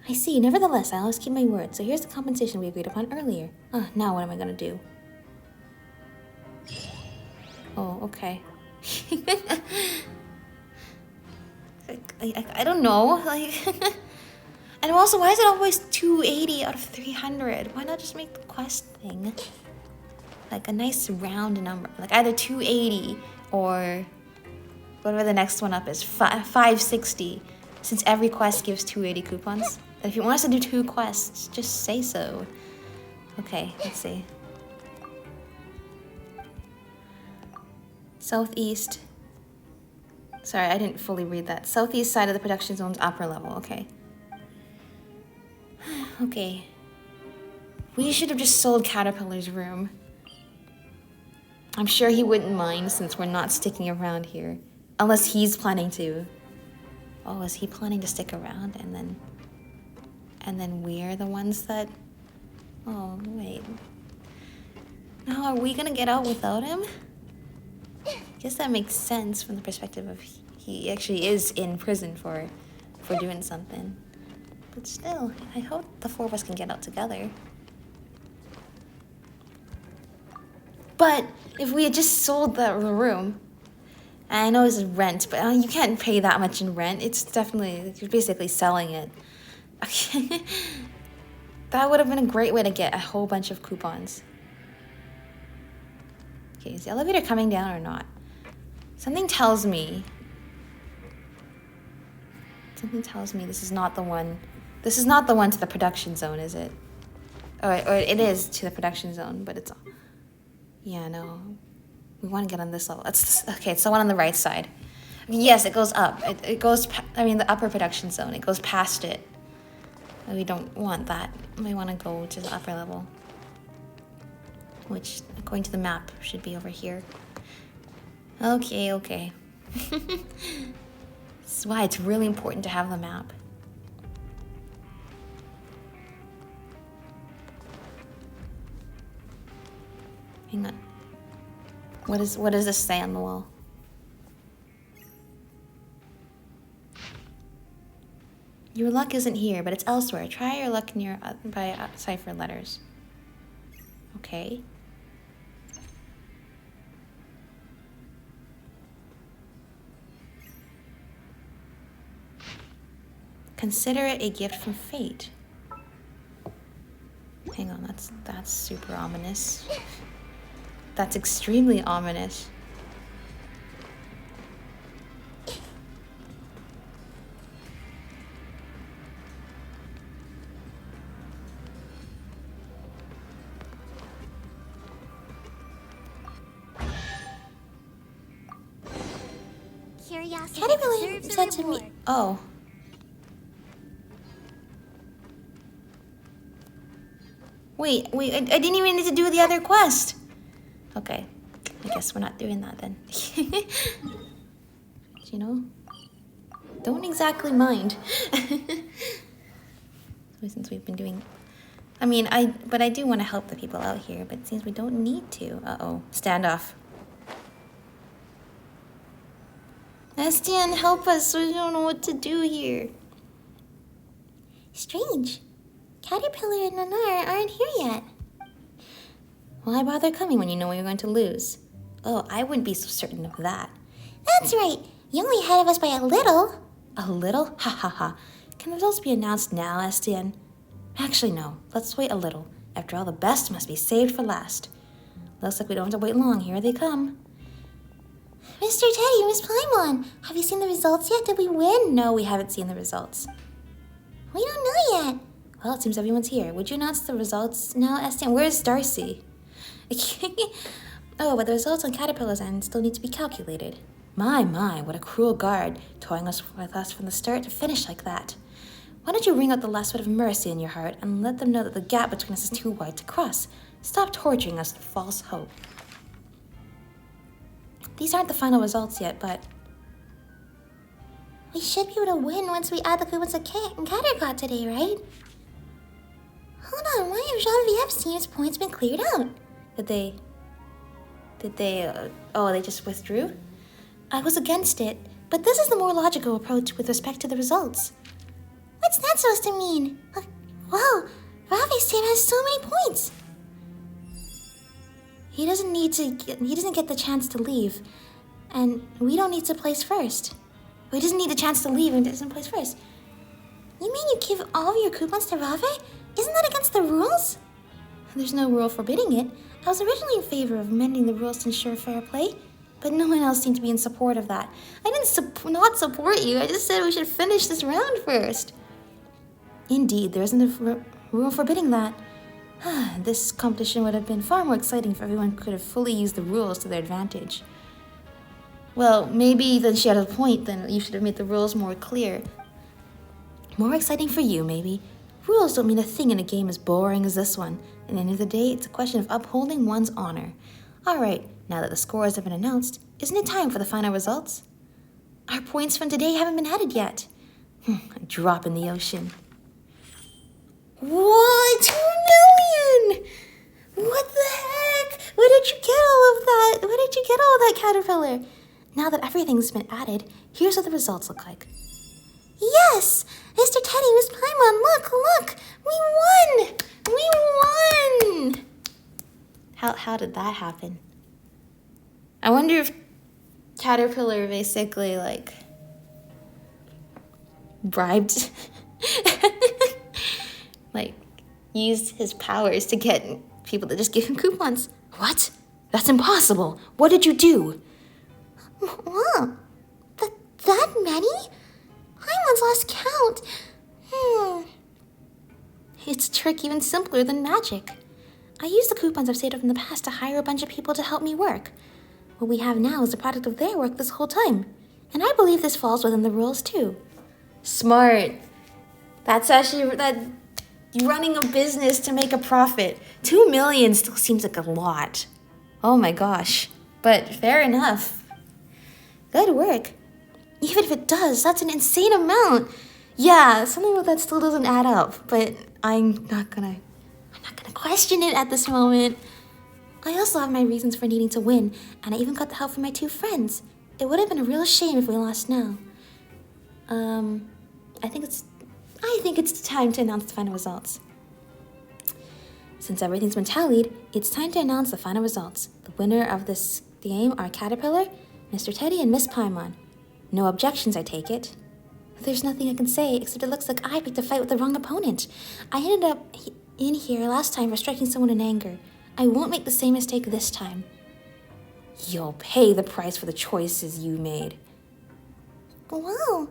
I see. Nevertheless, I always keep my word. So here's the compensation we agreed upon earlier. Now what am I gonna do? Oh, okay. I don't know. Like, and also, why is it always 280 out of 300? Why not just make the quest thing like a nice round number, like either 280 or whatever the next one up is, 560. Since every quest gives 280 coupons. And if you want us to do 2 quests, just say so. Okay, let's see. Southeast. Sorry, I didn't fully read that. Southeast side of the production zone's upper level, okay. Okay. We should have just sold Caterpillar's room. I'm sure he wouldn't mind since we're not sticking around here. Unless he's planning to. Oh, is he planning to stick around and then we're the ones that... Oh, wait. Now, are we gonna get out without him? Guess that makes sense from the perspective of he actually is in prison for doing something. But still, I hope the 4 of us can get out together. But if we had just sold the room, and I know this is rent, but you can't pay that much in rent. It's definitely, you're basically selling it. Okay. That would have been a great way to get a whole bunch of coupons. Okay, is the elevator coming down or not? Something tells me this is not the one. This is not the one to the production zone, is it? Or it is to the production zone, but it's... Yeah, no. We want to get on this level. Okay, it's the one on the right side. Yes, it goes up. It goes... I mean, the upper production zone. It goes past it. We don't want that. We want to go to the upper level. Which, according to the map, should be over here. Okay. This is why it's really important to have the map. Hang on. What does this say on the wall? Your luck isn't here, but it's elsewhere. Try your luck near by cipher letters. Okay. Consider it a gift from fate. Hang on, that's super ominous. That's extremely ominous. Caterpillar said to me... Oh. Wait, I didn't even need to do the other quest. Okay, I guess we're not doing that then. You know, don't exactly mind. Since we've been doing... I mean, but I do want to help the people out here, but it seems we don't need to. Uh-oh, standoff. Estienne, help us. We don't know what to do here. Strange. Caterpillar and Nanar aren't here yet. Why bother coming when you know you're going to lose? Oh, I wouldn't be so certain of that. That's right. You're only ahead of us by a little. A little? Ha ha ha. Can the results be announced now, Estienne? Actually, no. Let's wait a little. After all, the best must be saved for last. Looks like we don't have to wait long. Here they come. Mr. Teddy, Miss Paimon, have you seen the results yet? Did we win? No, we haven't seen the results. We don't know yet. Well, it seems everyone's here. Would you announce the results now, Estienne? Where's Darcy? Oh, but the results on Caterpillar's end still need to be calculated. My, what a cruel guard, toying with us from the start to finish like that. Why don't you wring out the last bit of mercy in your heart and let them know that the gap between us is too wide to cross? Stop torturing us with false hope. These aren't the final results yet, but... We should be able to win once we add the coupons that Catter got today, right? Hold on, why have Genevieve's team's points been cleared out? Did they, oh, they just withdrew? I was against it, but this is the more logical approach with respect to the results. What's that supposed to mean? Wow, Ravi's team has so many points. He doesn't get the chance to leave, and we don't need to place first. But he doesn't need the chance to leave and doesn't place first. You mean you give all of your coupons to Rave? Isn't that against the rules? There's no rule forbidding it. I was originally in favor of amending the rules to ensure fair play, but no one else seemed to be in support of that. I didn't not support you, I just said we should finish this round first. Indeed, there isn't a rule forbidding that. This competition would have been far more exciting if everyone could have fully used the rules to their advantage. Well, maybe then she had a point, then you should have made the rules more clear. More exciting for you, maybe. Rules don't mean a thing in a game as boring as this one. At the end of the day, it's a question of upholding one's honor. Alright, now that the scores have been announced, isn't it time for the final results? Our points from today haven't been added yet. A drop in the ocean. What? 2 million! What the heck? Where did you get all of that? Where did you get all that, Caterpillar? Now that everything's been added, here's what the results look like. Yes! Mr. Teddy, Miss Paimon, look! We won! We won! How did that happen? I wonder if Caterpillar basically, like, bribed, like, used his powers to get people to just give him coupons. What? That's impossible. What did you do? Whoa, that many? Paimon's lost count. It's a trick even simpler than magic. I used the coupons I've saved up in the past to hire a bunch of people to help me work. What we have now is the product of their work this whole time. And I believe this falls within the rules too. Smart. That's actually that running a business to make a profit. 2 million still seems like a lot. Oh my gosh. But fair enough. Good work. Even if it does, that's an insane amount. Yeah, something about that still doesn't add up, but I'm not gonna question it at this moment. I also have my reasons for needing to win, and I even got the help from my 2 friends. It would have been a real shame if we lost now. I think it's time to announce the final results. Since everything's been tallied, it's time to announce the final results. The winner of this game are Caterpillar, Mr. Teddy, and Miss Paimon. No objections, I take it. There's nothing I can say, except it looks like I picked a fight with the wrong opponent. I ended up in here last time for striking someone in anger. I won't make the same mistake this time. You'll pay the price for the choices you made. Whoa,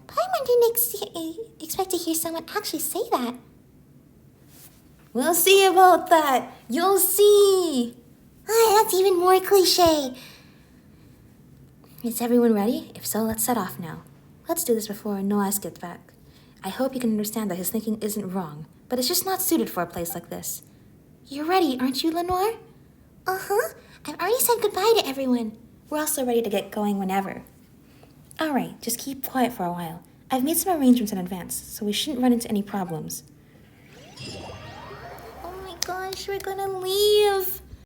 Paimon didn't expect to hear someone actually say that. We'll see about that. You'll see. That's even more cliche. Is everyone ready? If so, let's set off now. Let's do this before Noaz gets back. I hope you can understand that his thinking isn't wrong, but it's just not suited for a place like this. You're ready, aren't you, Lenoir? Uh-huh. I've already said goodbye to everyone. We're also ready to get going whenever. Alright, just keep quiet for a while. I've made some arrangements in advance, so we shouldn't run into any problems. Oh my gosh, we're gonna leave.